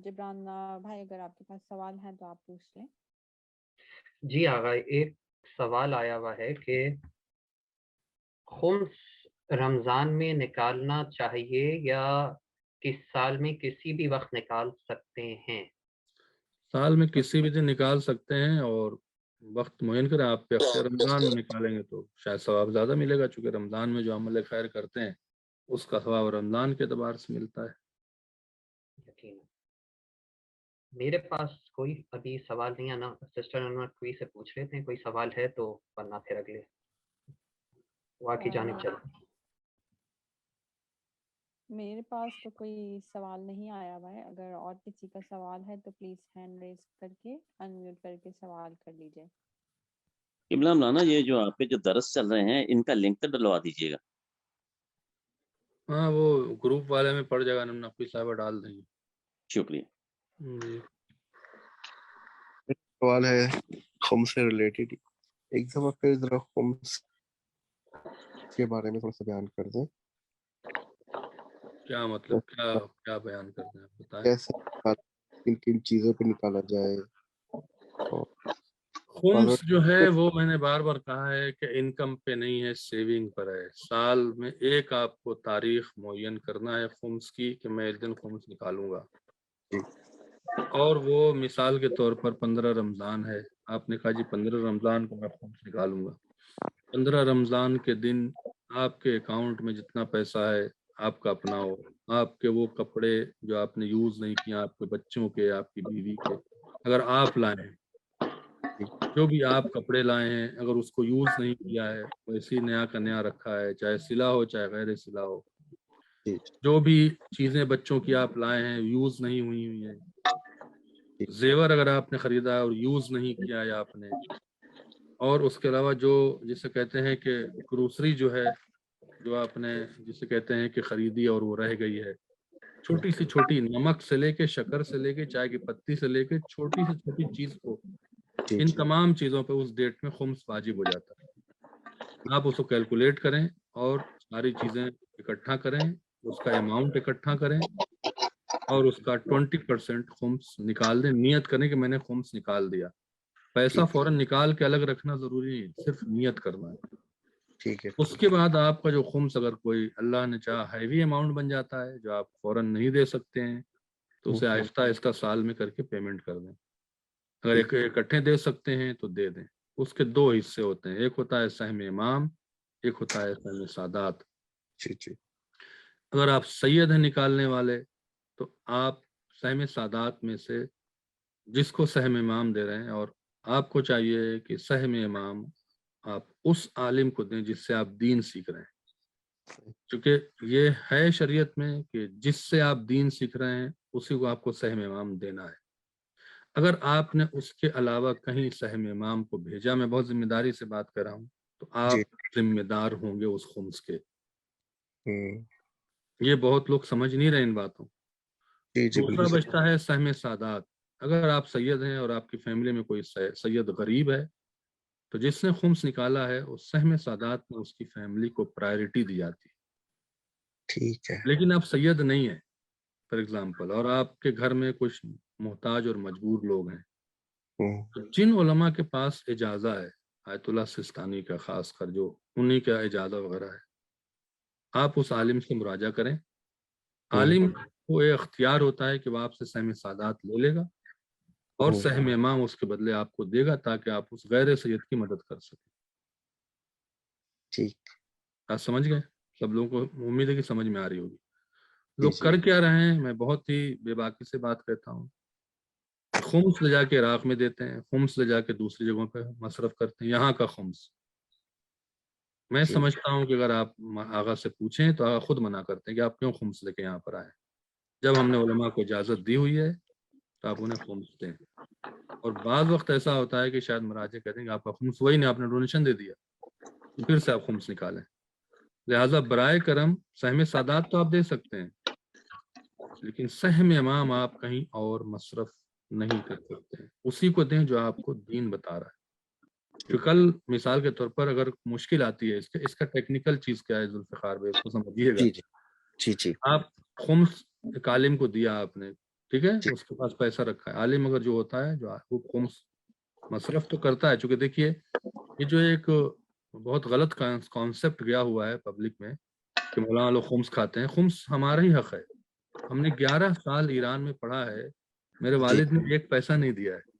جبران بھائی اگر آپ کے پاس سوال ہے تو آپ پوچھ لیں. جی آغا، ایک سوال آیا ہوا ہے کہ خمس رمضان میں نکالنا چاہیے یا کس سال میں کسی بھی وقت نکال سکتے ہیں؟ سال میں کسی بھی دن نکال سکتے ہیں، اور وقت معین کریں. آپ پہ اختیار رمضان میں نکالیں گے تو شاید ثواب زیادہ ملے گا، چونکہ رمضان میں جو عمل خیر کرتے ہیں اس کا ثواب رمضان کے اعتبار سے ملتا ہے. یقیناً. میرے پاس کوئی ابھی سوال نہیں ہے نا. سسٹر انور کوئی سے پوچھ لیتے ہیں کوئی سوال ہے تو، ورنہ پھر اگلے واقعی جانب چلیں. میرے پاس تو کوئی سوال نہیں آیا ہوا ہے. اگر اور کسی کا سوال ہے تو پلیز ہینڈ ریز کر کے انمیوٹ کر کے سوال کر لیجئے. قبلہ مولانا یہ جو آپ کے جو درس چل رہے ہیں ان کا لنک تو ڈلوا دیجیے گا. ہاں وہ گروپ والے میں پڑ جائے گا، نقوی صاحبہ ڈال دیں گے. شکریہ. جی سوال ہے خمس سے ریلیٹڈ. ایک دفعہ پھر ذرا خمس کے بارے میں تھوڑا سا بیان کر دیں. کیا مطلب، کیا بیان کرتے ہیں آپ بتائیں. کیسے کن کن چیزوں پہ نکالا جائے؟ خمس جو ہے وہ میں نے بار بار کہا ہے کہ انکم پہ نہیں ہے، سیونگ پر ہے. سال میں ایک آپ کو تاریخ معین کرنا ہے خمس کی کہ میں ایک دن خمس نکالوں گا، اور وہ مثال کے طور پر 15 رمضان ہے. آپ نے کہا جی 15 رمضان کو میں خمس نکالوں گا. 15 رمضان کے دن آپ کے اکاؤنٹ میں جتنا پیسہ ہے آپ کا اپنا ہو. آپ کے وہ کپڑے جو آپ نے یوز نہیں کیا، آپ کے بچوں کے، آپ کی بیوی کے، اگر آپ لائیں، جو بھی آپ کپڑے لائے ہیں اگر اس کو یوز نہیں کیا ہے، ویسے نیا کا نیا رکھا ہے، چاہے سلا ہو چاہے غیر سلا ہو، جو بھی چیزیں بچوں کی آپ لائے ہیں یوز نہیں ہوئی ہوئی ہیں، زیور اگر آپ نے خریدا ہے اور یوز نہیں کیا ہے آپ نے، اور اس کے علاوہ جو جسے کہتے ہیں کہ گروسری جو ہے، جو آپ نے جسے کہتے ہیں کہ خریدی اور وہ رہ گئی ہے، چھوٹی سی چھوٹی، نمک سے لے کے شکر سے لے کے چائے کی پتی سے لے کے چھوٹی سے چھوٹی چیز کو، ان تمام چیزوں پہ اس ڈیٹ میں خمس واجب ہو جاتا ہے. آپ اس کو کیلکولیٹ کریں اور ساری چیزیں اکٹھا کریں، اس کا اماؤنٹ اکٹھا کریں اور اس کا 20% خمس نکال دیں. نیت کریں کہ میں نے خمس نکال دیا. پیسہ فوراً نکال کے الگ رکھنا ضروری نہیں، صرف نیت کرنا ہے. ٹھیک ہے. اس کے بعد آپ کا جو خمس اگر کوئی اللہ نے چاہا ہیوی اماؤنٹ بن جاتا ہے جو آپ فوراً نہیں دے سکتے ہیں، تو اسے آہستہ آہستہ سال میں کر کے پیمنٹ کر دیں. اگر اکٹھے دے سکتے ہیں تو دے دیں. اس کے دو حصے ہوتے ہیں، ایک ہوتا ہے سہم امام، ایک ہوتا ہے سہم سادات. اگر آپ سید ہیں نکالنے والے تو آپ سہم سادات میں سے جس کو سہم امام دے رہے ہیں، اور آپ کو چاہیے کہ سہم امام آپ اس عالم کو دیں جس سے آپ دین سیکھ رہے ہیں، چونکہ یہ ہے شریعت میں کہ جس سے آپ دین سیکھ رہے ہیں اسی کو آپ کو سہم امام دینا ہے. اگر آپ نے اس کے علاوہ کہیں سہم امام کو بھیجا، میں بہت ذمہ داری سے بات کر رہا ہوں، تو آپ ذمہ دار ہوں گے اس خمس کے. یہ بہت لوگ سمجھ نہیں رہے ان باتوں. دوسرا بچتا ہے سہم سادات. اگر آپ سید ہیں اور آپ کی فیملی میں کوئی سید غریب ہے تو جس نے خمس نکالا ہے اس سہم سادات میں اس کی فیملی کو پرائرٹی دی جاتی ہے. ٹھیک ہے. لیکن آپ سید نہیں ہیں فار ایگزامپل، اور آپ کے گھر میں کچھ محتاج اور مجبور لوگ ہیں، تو جن علماء کے پاس اجازہ ہے، آیت اللہ سستانی کا خاص کر جو انہی کا اجازہ وغیرہ ہے، آپ اس عالم سے مراجعہ کریں. عالم کو یہ اختیار ہوتا ہے کہ وہ آپ سے سہم سادات لے لے گا اور سہم امام اس کے بدلے آپ کو دے گا تاکہ آپ اس غیر سید کی مدد کر سکیں. ٹھیک. آپ سمجھ گئے؟ سب لوگوں کو امید ہے کہ سمجھ میں آ رہی ہوگی. جی لوگ جی کر کیا رہے ہیں، میں بہت ہی بے باکی سے بات کرتا ہوں. خمس لے جا کے عراق میں دیتے ہیں، خمس لے جا کے دوسری جگہوں پہ مصرف کرتے ہیں، یہاں کا خمس. میں جی سمجھتا ہوں کہ اگر آپ آغا سے پوچھیں تو آغا خود منع کرتے ہیں کہ آپ کیوں خمس لے کے یہاں پر آئے. جب ہم نے علماء کو اجازت دی ہوئی ہے تو آپ انہیں خمس دیں. اور بعض وقت ایسا ہوتا ہے کہ شاید مراجع کہتے ہیں کہ آپ کا خمس وہی نہیں، آپ نے ڈونیشن دے دیا، تو پھر سے آپ خمس نکالیں. لہٰذا برائے کرم سہم سادات تو آپ دے سکتے ہیں، لیکن سہم امام آپ کہیں اور مصرف نہیں کر سکتے ہیں. اسی کو دیں جو آپ کو دین بتا رہا ہے. کہ کل مثال کے طور پر اگر مشکل آتی ہے، اس کا ٹیکنیکل چیز کیا ہے ذوالفقار بھائی، اس کو سمجھیے گا. جی جی جی جی آپ خمس ایک عالم کو دیا آپ نے، ٹھیک ہے، جی اس کے پاس پیسہ رکھا ہے. عالم اگر جو ہوتا ہے جو وہ خمس مصرف تو کرتا ہے. چونکہ دیکھیے یہ جو ایک بہت غلط کانسیپٹ گیا ہوا ہے پبلک میں کہ مولانا لوگ خمس کھاتے ہیں. خمس ہمارا ہی حق ہے. ہم نے 11 سال ایران میں پڑھا ہے، میرے جی والد نے ایک پیسہ نہیں دیا ہے،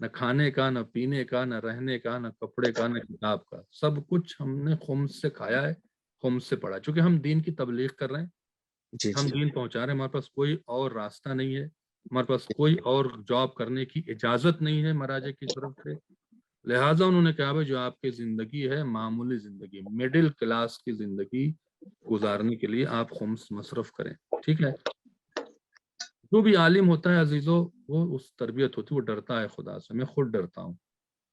نہ کھانے کا، نہ پینے کا، نہ رہنے کا، نہ کپڑے کا، نہ کتاب کا. سب کچھ ہم نے خمس سے کھایا ہے، خمس سے پڑھا. چونکہ ہم دین کی تبلیغ کر رہے ہیں، جی ہم جی دین پہنچا رہے ہیں، ہمارے پاس کوئی اور راستہ نہیں ہے، ہمارے پاس کوئی اور جاب کرنے کی اجازت نہیں ہے مراجع کی طرف سے. لہٰذا انہوں نے کہا بھائی جو آپ کی زندگی ہے، معمولی زندگی، مڈل کلاس کی زندگی گزارنے کے لیے آپ خمس مصرف کریں. ٹھیک ہے. جو بھی عالم ہوتا ہے عزیزو، وہ اس تربیت ہوتی ہے، وہ ڈرتا ہے خدا سے. میں خود ڈرتا ہوں.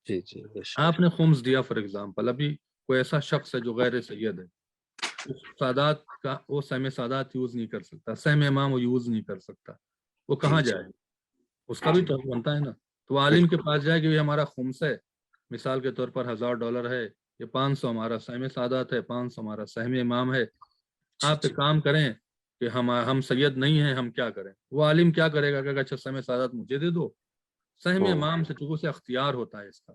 جی جی بے شک. آپ نے خمس دیا فار ایگزامپل، ابھی کوئی ایسا شخص ہے جو غیر سید ہے، اس سادات کا وہ سہم سادات یوز نہیں کر سکتا، سہم امام وہ یوز نہیں کر سکتا، وہ جی کہاں جی جائے؟ اس کا بھی جی تو حق بنتا ہے نا. تو وہ عالم کے پاس جائے کہ یہ ہمارا خمس ہے، مثال کے طور پر $1000 ہے، یہ 500 ہمارا سہم سادات ہے، 500 ہمارا سہم امام ہے. جی آپ جی ایک کام کریں کہ ہم سید نہیں ہیں، ہم کیا کریں؟ وہ عالم کیا کرے گا کہ اچھا سہم سادات مجھے دے دو. سہم امام سے چونکہ سے اختیار ہوتا ہے، اس کا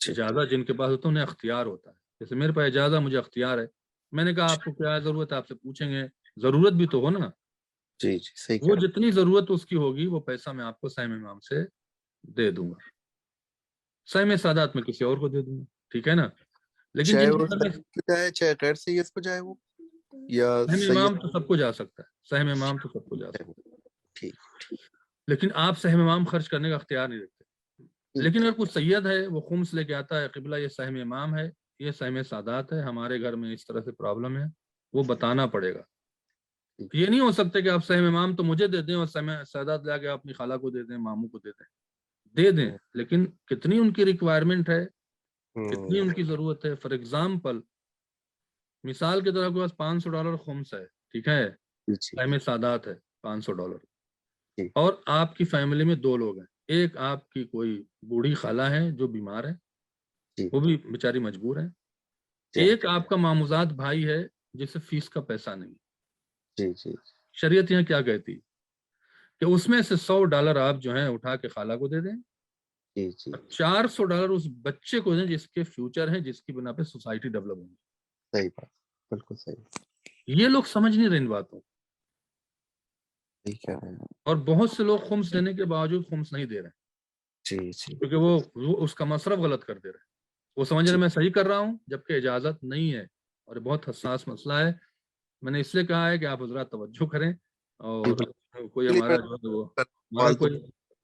جی اجازت جن کے پاس ہوتا ہے انہیں اختیار ہوتا ہے. جیسے میرے پاس اجازت، مجھے اختیار ہے، میں نے کہا آپ کو کیا ضرورت ہے، آپ سے پوچھیں گے، ضرورت بھی تو ہو نا. جی جی صحیح وہ کہہ رہے جتنی ضرورت اس کی ہوگی وہ پیسہ میں آپ کو سہم امام سے دے دوں گا، سہم سادات میں کسی اور کو دے دوں گا. ٹھیک ہے نا. لیکن چاہے جن وہ کے گھر میں سید کو جائے چاہے غیر سید کو جائے وہ، یا سہم سید. امام تو سب کو جا سکتا ہے، سہم امام تو سب کو جا سکتا ہے. ٹھیک. لیکن آپ سہم امام خرچ کرنے کا اختیار نہیں رکھتے. لیکن اگر کوئی سید ہے، وہ خمس لے کے آتا ہے، قبلہ یہ سہم امام ہے، یہ سہم سادات ہے، ہمارے گھر میں اس طرح سے پرابلم ہے، وہ بتانا پڑے گا. یہ نہیں ہو سکتا کہ آپ سہم امام تو مجھے دے دیں اور سہم سادات لا کے اپنی خالہ کو دے دیں، ماموں کو دے دیں. لیکن کتنی ان کی ریکوائرمنٹ ہے، کتنی ان کی ضرورت ہے. فار ایگزامپل مثال کے طور پر آپ کے پاس $500 خمس ہے، ٹھیک ہے، جی سہم سادات ہے $500، جی اور آپ کی فیملی میں 2 لوگ ہیں. ایک آپ کی کوئی بوڑھی خالہ ہے جو بیمار ہے، جی وہ بھی بیچاری مجبور ہے. جی ایک آپ کا ماموزاد بھائی ہے جسے فیس کا پیسہ نہیں. جی جی شریعت یہاں کیا کہتی کہ اس میں سے $100 آپ جو ہیں اٹھا کے خالہ کو دے دیں، جی جی اور $400 اس بچے کو دیں جس کے فیوچر ہیں، جس کی بنا پہ سوسائٹی ڈیولپ ہوگی. صحیح بات، بالکل صحیح. یہ لوگ سمجھ نہیں رہے ان باتوں. صحیح کہہ رہے ہیں. اور بہت سے لوگ خمس دینے کے باوجود خمس نہیں دے رہے ہیں، جی جی کیونکہ وہ اس کا مصرف غلط کر دے رہے ہیں. وہ سمجھ رہے جی میں صحیح کر رہا ہوں، جبکہ اجازت نہیں ہے. اور بہت حساس مسئلہ ہے. میں نے اس لیے کہا ہے کہ آپ حضرات توجہ کریں، جی اور بالکل. کوئی لیے ہمارا جو ہے وہ فالتو.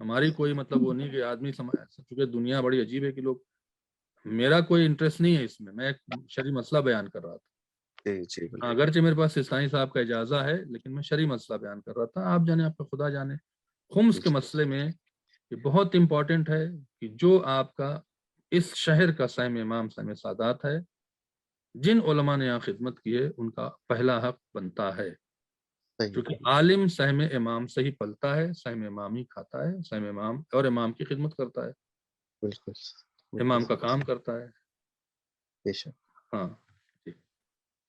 ہماری کوئی مطلب وہ نہیں کہ آدمی چونکہ دنیا بڑی عجیب ہے کہ لوگ، میرا کوئی انٹرسٹ نہیں ہے اس میں ایک شرعی مسئلہ بیان کر رہا تھا. جی جی بالکل. اگرچہ میرے پاس اسلامی صاحب کا اجازت ہے، لیکن میں شرعی مسئلہ بیان کر رہا تھا. آپ جانے، آپ کا خدا جانے. خمس کے مسئلے میں یہ بہت امپورٹنٹ ہے کہ جو آپ کا اس شہر کا سہم امام سہم سادات ہے، جن علماء نے یہاں خدمت کی ہے ان کا پہلا حق بنتا ہے. صحیح. کیونکہ عالم سہم امام سے ہی پلتا ہے، سہم امام ہی کھاتا ہے، سہم امام اور امام کی خدمت کرتا ہے، بالکل امام کا کام کرتا ہے. بے شک. ہاں جی.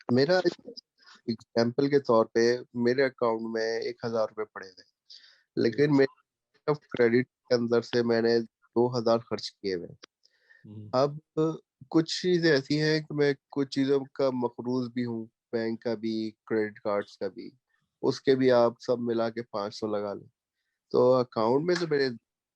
میرا ایگزامپل کے طور پہ میرے اکاؤنٹ میں $1000 پڑے ہوئے، لیکن میرے کریڈٹ کے اندر سے میں نے 2000 خرچ کیے ہوئے. اب کچھ چیزیں ایسی ہیں کہ میں کچھ چیزوں کا مقروض بھی ہوں، بینک کا بھی، کریڈٹ کارڈز کا بھی، اس کے بھی آپ سب ملا کے 500 لگا لیں، تو اکاؤنٹ میں تو میرے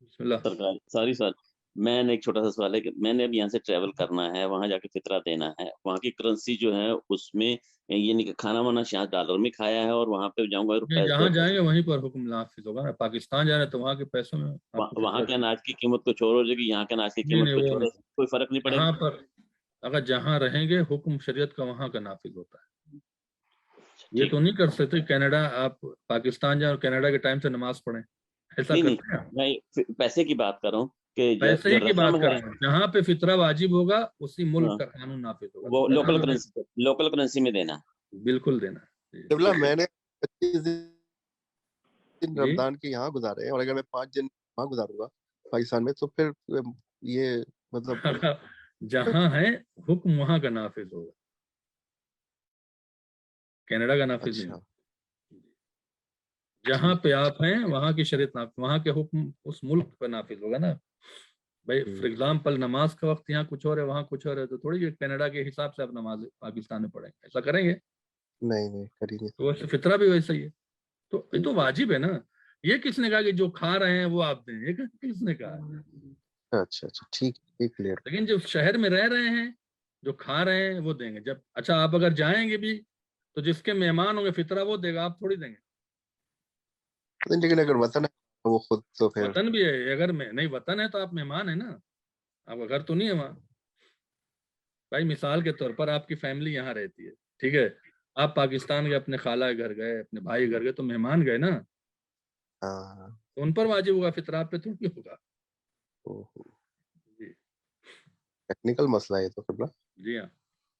بسم اللہ. سرکار ساری سر میں نے ایک چھوٹا سا سوال ہے کہ میں نے اب یہاں سے ٹریول کرنا ہے, وہاں جا کے فطرہ دینا ہے, وہاں کی کرنسی جو ہے اس میں یہ نہیں کہ کھانا وانا شاید ڈالر میں کھایا ہے اور وہاں پہ جاؤں گا یہ جہاں جائیں گے وہیں پر حکم نافذ ہوگا نا. پاکستان جا رہے ہیں تو وہاں کے پیسوں میں آپ کو وہاں فطرہ کے اناج کی قیمت کچھ اور ہو جائے گی, یہاں کے اناج کی نہیں قیمت نہیں کچھ وہ اور نہیں. ہے, کوئی فرق نہیں پڑے جہاں گا. پر اگر جہاں رہیں گے حکم شریعت کا وہاں کا نافذ ہوتا ہے. یہ ٹھیک تو نہیں کر سکتے کینیڈا آپ پاکستان جائیں اور کینیڈا کے ٹائم سے نماز پڑھیں, ایسا نہیں کرتے ہیں آپ؟ میں پیسے کی بات کر رہا ہوں کہ پیسے ہی جو کی بات رسم کر ہے رہے ہیں, جہاں پہ فطرہ واجب ہوگا اسی ملک ہاں، کا قانون نافذ ہوگا. وہ جہاں پہ لوکل کرنسی میں دینا. بالکل دینا. قبلہ میں نے 25 دن جی رمضان کے یہاں گزارے ہیں اور اگر میں 5 دن وہاں گزاروں گا پاکستان میں تو پھر یہ مطلب جہاں ہے حکم وہاں کا نافذ ہوگا, کینیڈا کا نافذ نہیں اچھا ہوگا. جہاں ٹھیک پہ آپ ہیں وہاں کی شریعت نافذ, وہاں کے حکم اس ملک پہ نافذ ہوگا نا بھائی. فار ایگزامپل نماز کا وقت یہاں کچھ اور ہے وہاں کچھ اور ہے, تو تھوڑی کینیڈا کے حساب سے آپ نماز پاکستان میں پڑھیں گے, ایسا کریں گے؟ نہیں کریں گے. تو ویسے فطرہ بھی ویسا ہی ہے. تو یہ تو واجب ہے نا. یہ کس نے کہا کہ جو کھا رہے ہیں وہ آپ دیں, یہ کس نے کہا ہے؟ اچھا ٹھیک کلیئر. لیکن جو شہر میں رہ رہے ہیں جو کھا رہے ہیں وہ دیں گے. جب اچھا آپ اگر جائیں گے بھی تو جس کے مہمان ہوں گے فطرہ وہ دے گا, آپ تھوڑی دیں گے. لیکن اگر وطن ہے وہ خود تو پھر وطن بھی ہے, اگر نہیں وطن ہے تو آپ مہمان ہیں نا, آپ کا گھر تو نہیں ہے وہاں. بھائی مثال کے طور پر آپ کی فیملی یہاں رہتی ہے, ٹھیک ہے, آپ پاکستان کے اپنے خالہ کے گھر گئے, اپنے بھائی کے گھر گئے, تو مہمان گئے نا, ہاں تو ان پر واجب ہوگا فطرہ, آپ پہ تھوڑی ہوگا. جی ٹیکنیکل مسئلہ ہے تو قبلہ. جی ہاں,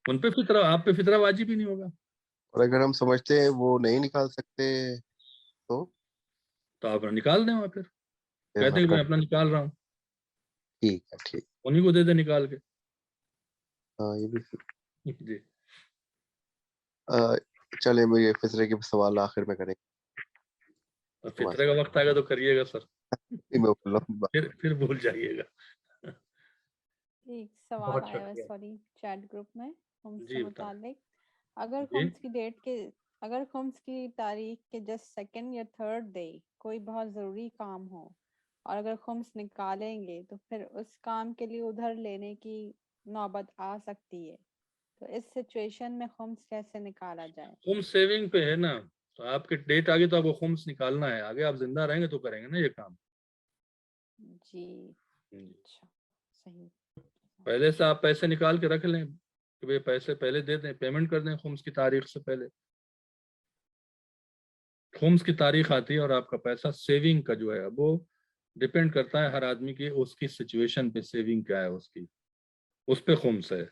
ان پہ فطرہ, آپ پہ فطرہ واجب ہی نہیں ہوگا. اور اگر ہم سمجھتے ہیں وہ نہیں نکال سکتے تو آپ نکال دیں, وہاں پھر پھر کہتے ہم ہیں کہ میں کر اپنا نکال رہا ہوں, ٹھیک ہے. انہیں کو دے دیں نکال کے. ہاں یہ بھی جی چلے مجھے فطرے کے سوال آخر میں کریں اور فطرے کا وقت آئے گا تو کریے گا سر, گے. پھر بھول جائیے گا. ایک سوال بہت آیا ہے شکریہ. سوری چیٹ گروپ میں خمس سے جی بتائیں. متعلق. اگر جی خمس کی ڈیٹ کے اگر خمس کی تاریخ کے جسٹ سیکنڈ یا تھرڈ ڈے کوئی بہت ضروری کام ہو اور اگر خمس نکالیں گے تو پھر اس کام کے لیے ادھر لینے کی نوبت آ سکتی ہے, تو اس سچویشن میں خمس کیسے نکالا جائے؟ خمس سیونگ پہ ہے نا, تو آپ کی ڈیٹ آگے تو آپ کو خمس نکالنا ہے, آگے آپ زندہ رہیں گے تو کریں گے نا یہ کام. جی اچھا صحیح. پہلے سے آپ پیسے نکال کے رکھ لیں کہ بھئی پیسے پہلے دے دیں, پیمنٹ کر دیں خمس کی تاریخ سے پہلے. خمس کی تاریخ آتی ہے اور آپ کا پیسہ سیونگ کا جو ہے وہ ڈیپینڈ کرتا ہے ہر آدمی کی اس کی سچویشن پہ, سیونگ کیا ہے اس کی, اس پہ خمس ہے.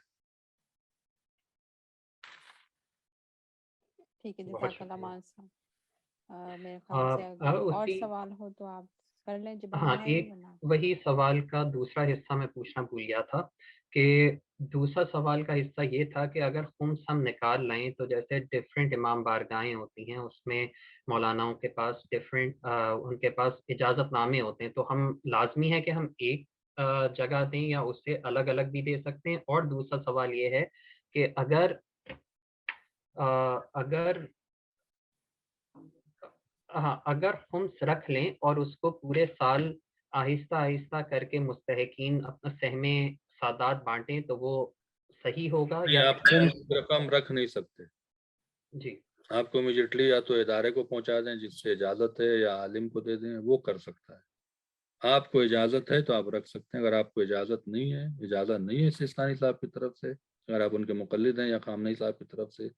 ٹھیک ہے, بہت جزاک اللہ شکریہ. مان صاحب. میرے خیال سے اگر اور اسی سوال ہو تو آپ کر لیں جبران ہاں بھائی. ایک وہی سوال کا دوسرا حصہ میں پوچھنا بھول گیا تھا کہ دوسرا سوال کا حصہ یہ تھا کہ اگر خمس ہم نکال لیں تو جیسے ڈفرینٹ امام بارگاہیں ہوتی ہیں, اس میں مولاناؤں کے پاس ڈفرینٹ ان کے پاس اجازت نامے ہوتے ہیں, تو ہم لازمی ہے کہ ہم ایک جگہ دیں یا اس سے الگ الگ بھی دے سکتے ہیں. اور دوسرا سوال یہ ہے کہ اگر خمس رکھ لیں اور اس کو پورے سال آہستہ آہستہ کر کے مستحقین اپنا سہم سادات بانٹیں تو وہ صحیح ہوگا نہیں, یا آپ خمس کی رقم رکھ نہیں سکتے. جی آپ کو امیجیٹلی یا تو ادارے کو پہنچا دیں جس سے اجازت ہے, یا عالم کو دے دیں, وہ کر سکتا ہے. آپ کو اجازت ہے تو آپ رکھ سکتے ہیں, اگر آپ کو اجازت نہیں ہے سیستانی صاحب کی طرف سے, اگر آپ ان کے مقلد ہیں یا خامنئی صاحب کی طرف سے,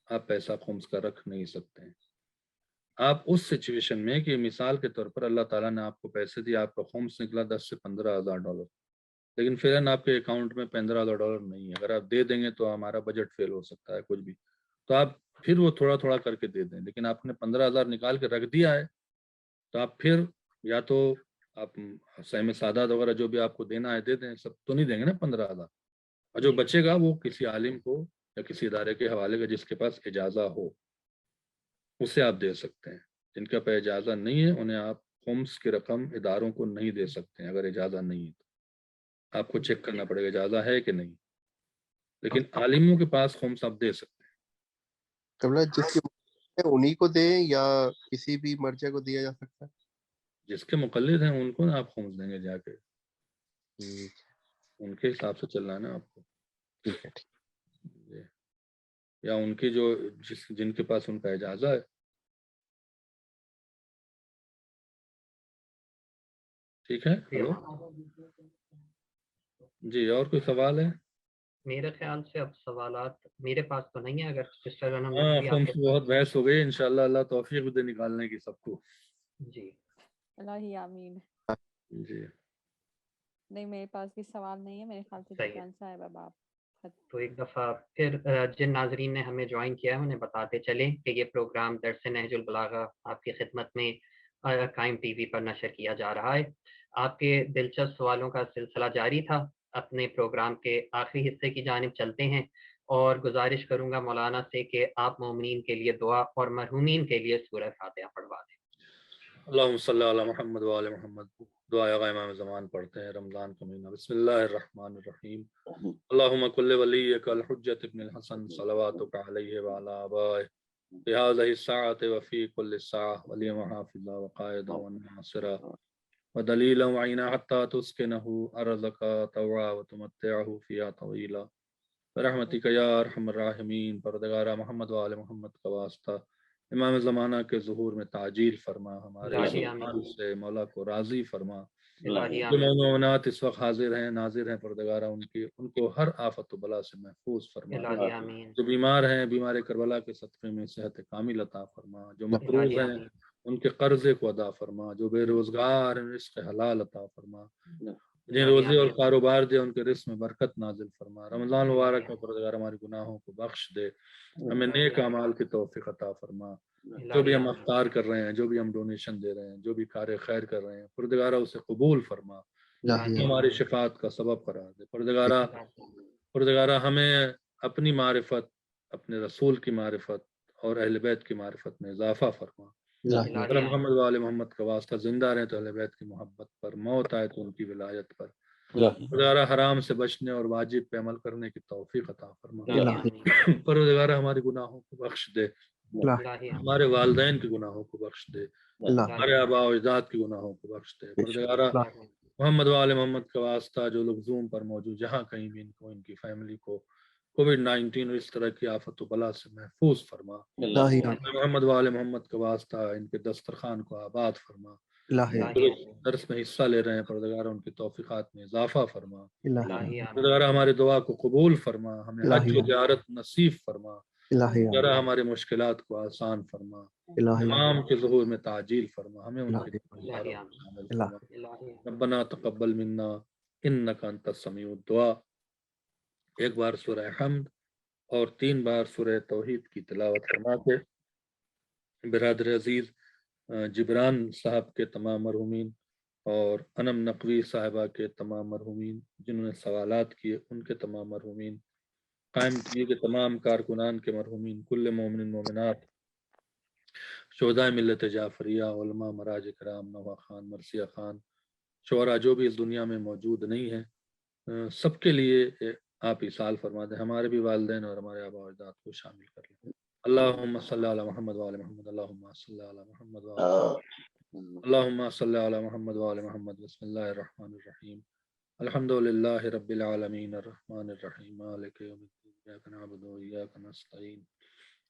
آپ پیسہ خمس کا رکھ نہیں سکتے ہیں. آپ اس سچویشن میں کہ مثال کے طور پر اللہ تعالیٰ نے آپ کو پیسے دیے, آپ کا خمس نکلا 10 سے 15,000 ڈالر, لیکن فیرن آپ کے اکاؤنٹ میں 15,000 ڈالر نہیں ہے, اگر آپ دے دیں گے تو ہمارا بجٹ فیل ہو سکتا ہے کچھ بھی, تو آپ پھر وہ تھوڑا تھوڑا کر کے دے دیں. لیکن آپ نے 15,000 نکال کے رکھ دیا ہے تو آپ پھر یا تو آپ سہم سادات وغیرہ جو بھی آپ کو دینا ہے دے دیں, سب تو نہیں دیں گے نا 15,000, اور جو بچے گا وہ کسی عالم کو یا کسی ادارے کے حوالے کا جس کے پاس اجازت ہو اسے آپ دے سکتے ہیں. جن کا پہ اجازت نہیں ہے انہیں آپ خمس کی رقم اداروں کو نہیں دے سکتے ہیں. اگر اجازت نہیں ہے تو آپ کو چیک کرنا پڑے گا اجازت ہے کہ نہیں, لیکن عالموں کے پاس خمس آپ دے سکتے ہیں. قبلہ جس کی انہی کو دیں یا کسی بھی مرجع کو دیا جا سکتا ہے؟ جس کے مقلد ہیں ان کو نا آپ خمس دیں گے جا کے، ان کے حساب سے چلنا ہے نا آپ کو، ٹھیک ہے ٹھیک جی۔ یا ان کی جو جن کے پاس ان کا اجازہ ہے۔ ٹھیک ہے، ہلو جی، اور کوئی سوال ہے؟ میرے خیال سے اب سوالات میرے پاس تو نہیں ہے، اگر سسٹر انم ہاں، نقوی آپ خمس کے سے بہت بحث ہو گئی، انشاءاللہ اللہ توفیق دے نکالنے کی سب کو۔ جی الہی آمین۔ جی نہیں میرے پاس بھی سوال نہیں ہے، میرے خیال سے صحیح ہے۔ جبران صاحب اب آپ تو ایک دفعہ پھر جن ناظرین نے ہمیں جوائن کیا ہے انہیں بتاتے چلیں کہ یہ پروگرام درس نہج البلاغہ آپ کی خدمت میں قائم ٹی وی پر نشر کیا جا رہا ہے۔ آپ کے دلچسپ سوالوں کا سلسلہ جاری تھا، اپنے پروگرام کے آخری حصے کی جانب چلتے ہیں، اور گزارش کروں گا مولانا سے کہ آپ مومنین کے لیے دعا اور مرحومین کے لیے سورہ فاتحہ پڑھوا دیں۔ اللہم صلی علی محمد وآل محمد۔ دعا امام زمان پڑھتے ہیں، رمضان کا مہینہ۔ بسم اللہ الرحمن الرحیم۔ اللہم کل ولیک الحجت ابن الحسن صلواتک علیہ وعلی آبائہ فی هذه الساعة وفی کل ساعة ولی محافظا وقائدا وناصرا ودلیلا وعینا حتی تسکنہ ارضک طوعا وتمتعہ فیہا طویلا برحمتک یا ارحم الراحمین۔ پروردگارہ محمد وآل محمد کا واسطہ امام زمانہ کے ظہور میں تعجیل فرما، ہمارے الہی اعمال آمین، سے مولا کو راضی فرما۔ الہی جو آمین، مومنات اس وقت حاضر ہیں ناظر ہیں، پروردگارہ ان کو ہر آفت و بلا سے محفوظ فرما۔ الہی آمین، جو بیمار ہیں بیمار کربلا کے صدقے میں صحت کامل عطا فرما۔ جو مقروض الہی ہیں آمین، ان کے قرضے کو ادا فرما۔ جو بے روزگار ہیں رزق حلال عطا فرما۔ جن الہی روزی اور آمین، کاروبار دے ان کے رزق میں برکت نازل فرما۔ رمضان الہی مبارک میں آمین، پروردگار ہمارے گناہوں کو بخش دے، ہمیں الہی نیک آمین، اعمال کی توفیق عطا فرما۔ جو الہی بھی ہم آمین، افطار کر رہے ہیں، جو بھی ہم ڈونیشن دے رہے ہیں، جو بھی کار خیر کر رہے ہیں، پروردگارہ اسے قبول فرما، الہی ہماری آمین، شفاعت کا سبب قرار دے۔ پروردگارہ ہمیں اپنی معرفت، اپنے رسول کی معرفت اور اہل بیت کی معرفت میں اضافہ فرما۔ الہی اگر آمین، محمد وآل محمد کا واسطہ زندہ رہے تو اہل بیت کی محبت پر، موت آئے تو ان کی ولایت پر۔ پروردگارہ حرام سے بچنے اور واجب پہ عمل کرنے کی توفیق عطا فرما۔ الہی آمین، پروردگارہ ہمارے گناہوں کو بخش دے، الہی آمین، ہمارے والدین کے گناہوں کو بخش دے، ہمارے آباء و اجداد کے گناہوں کو بخش دے۔ پروردگارہ محمد وآل محمد کا واسطہ جو لوگ زوم پر موجود جہاں کہیں بھی ان کو، ان کی فیملی کو کووڈ-19 اور اس طرح کی آفت و بلا سے محفوظ فرما۔ محمد وآل محمد کا واسطہ ان کے دسترخوان کو آباد فرما۔ درس میں حصہ لے رہے ہیں پروردگارہ ان کی توفیقات میں اضافہ فرما۔ الہی آمین، پروردگارہ ہماری دعا کو قبول فرما، ہمیں حج و زیارت نصیب فرما۔ پروردگارہ ہمارے مشکلات کو آسان فرما، امام کے ظہور میں تعجیل فرما، ہمیں ان کے الہی آمین، شامل فرما۔ الہی ربنا تقبل منا انک انت السمیع الدعاء۔ ایک بار سورہ حمد اور 3 بار سورہ توحید کی تلاوت فرما کے برادر عزیز جبران صاحب کے تمام مرحومین اور انم نقوی صاحبہ کے تمام مرحومین جنہوں نے سوالات کیے ان کے تمام مرحومین، قائم ٹی کے تمام کارکنان کے مرحومین، کل مومن مومنات، شہداء ملت جعفریہ، علماء، مراج کرام، نوا خان، مرثیہ خان، شعراء جو بھی اس دنیا میں موجود نہیں ہیں، سب کے لیے آپ اصال فرما دیں، ہمارے بھی والدین اور ہمارے آباء و اجداد کو شامل کر لیں۔ اللہم صلی علی محمد وآل محمد، اللہم صلی علی محمد وآل محمد، اللہم صلی علی محمد وآل محمد۔ بسم اللہ الرحمن الرحیم۔ الحمدللہ رب العالمین الرحمن الرحیم مالک یوم الدین، ایاک نعبد و ایاک نستعین،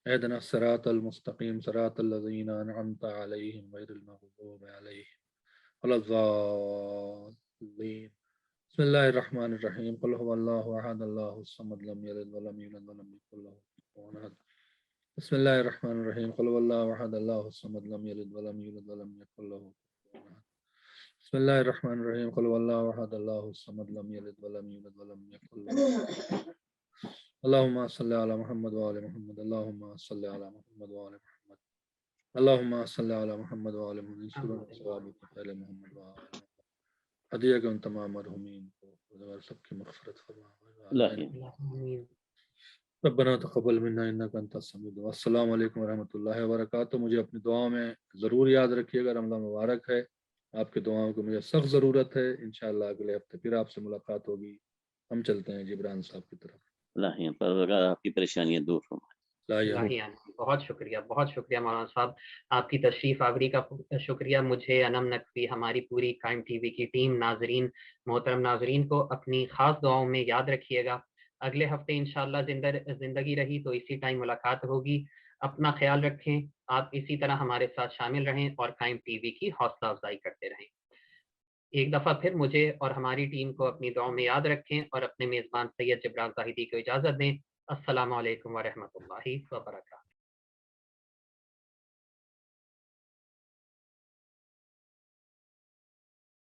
اہدنا الصراط المستقیم صراط الذین انعمت علیہم غیر المغضوب علیہم ولا الضالین۔ بسم اللہ الرحمن الرحیم۔ قل هو اللہ احد اللہ الصمد لم یلد ولم یولد ولم یکن له کفوا احد۔ بسم اللہ الرحمن الرحیم۔ قل هو اللہ احد اللہ الصمد لم یلد ولم یولد ولم یکن له کفوا احد۔ بسم اللہ الرحمن الرحیم۔ قل هو اللہ احد اللہ الصمد لم یلد ولم یولد ولم یکن له کفوا احد۔ اللہم صلی علی محمد وآل محمد، اللہم صلی علی محمد وآل محمد، اللہم صلی علی محمد وآل محمد، انصرنا ثواب پہلے محمد وآل محمد۔ ہدیہ کے ان تمام مرحومین کو سب کی مغفرت فرما۔ آمین۔ ربنا تقبل منا انک انت السمیع الدعاء۔ السلام علیکم ورحمۃ اللہ وبرکاتہ۔ مجھے اپنی دعاؤں میں ضرور یاد رکھیے گا، رمضان مبارک ہے، آپ کے دعاؤں کو مجھے سخت ضرورت ہے۔ انشاءاللہ اگلے ہفتے پھر آپ سے ملاقات ہوگی۔ ہم چلتے ہیں جبران صاحب کی طرف۔ اللہ پروردگار آپ کی پریشانیاں دور فرمائے۔ بہت شکریہ مولانا صاحب، آپ کی تشریف آوری کا شکریہ. مجھے، انم نقوی، ہماری پوری قائم ٹی وی کی ٹیم، ناظرین، محترم ناظرین کو اپنی خاص دعاؤں میں یاد رکھیے گا. اگلے ہفتے انشاءاللہ زندگی رہی تو اسی ٹائم ملاقات ہوگی. اپنا خیال رکھیں، آپ اسی طرح ہمارے ساتھ شامل رہیں اور قائم ٹی وی کی حوصلہ افزائی کرتے رہیں. ایک دفعہ پھر مجھے اور ہماری ٹیم کو اپنی دعاؤں میں یاد رکھیں اور اپنے میزبان سید جبران زاہدی کو اجازت دیں. السلام علیکم ورحمۃ اللہ وبرکاتہ.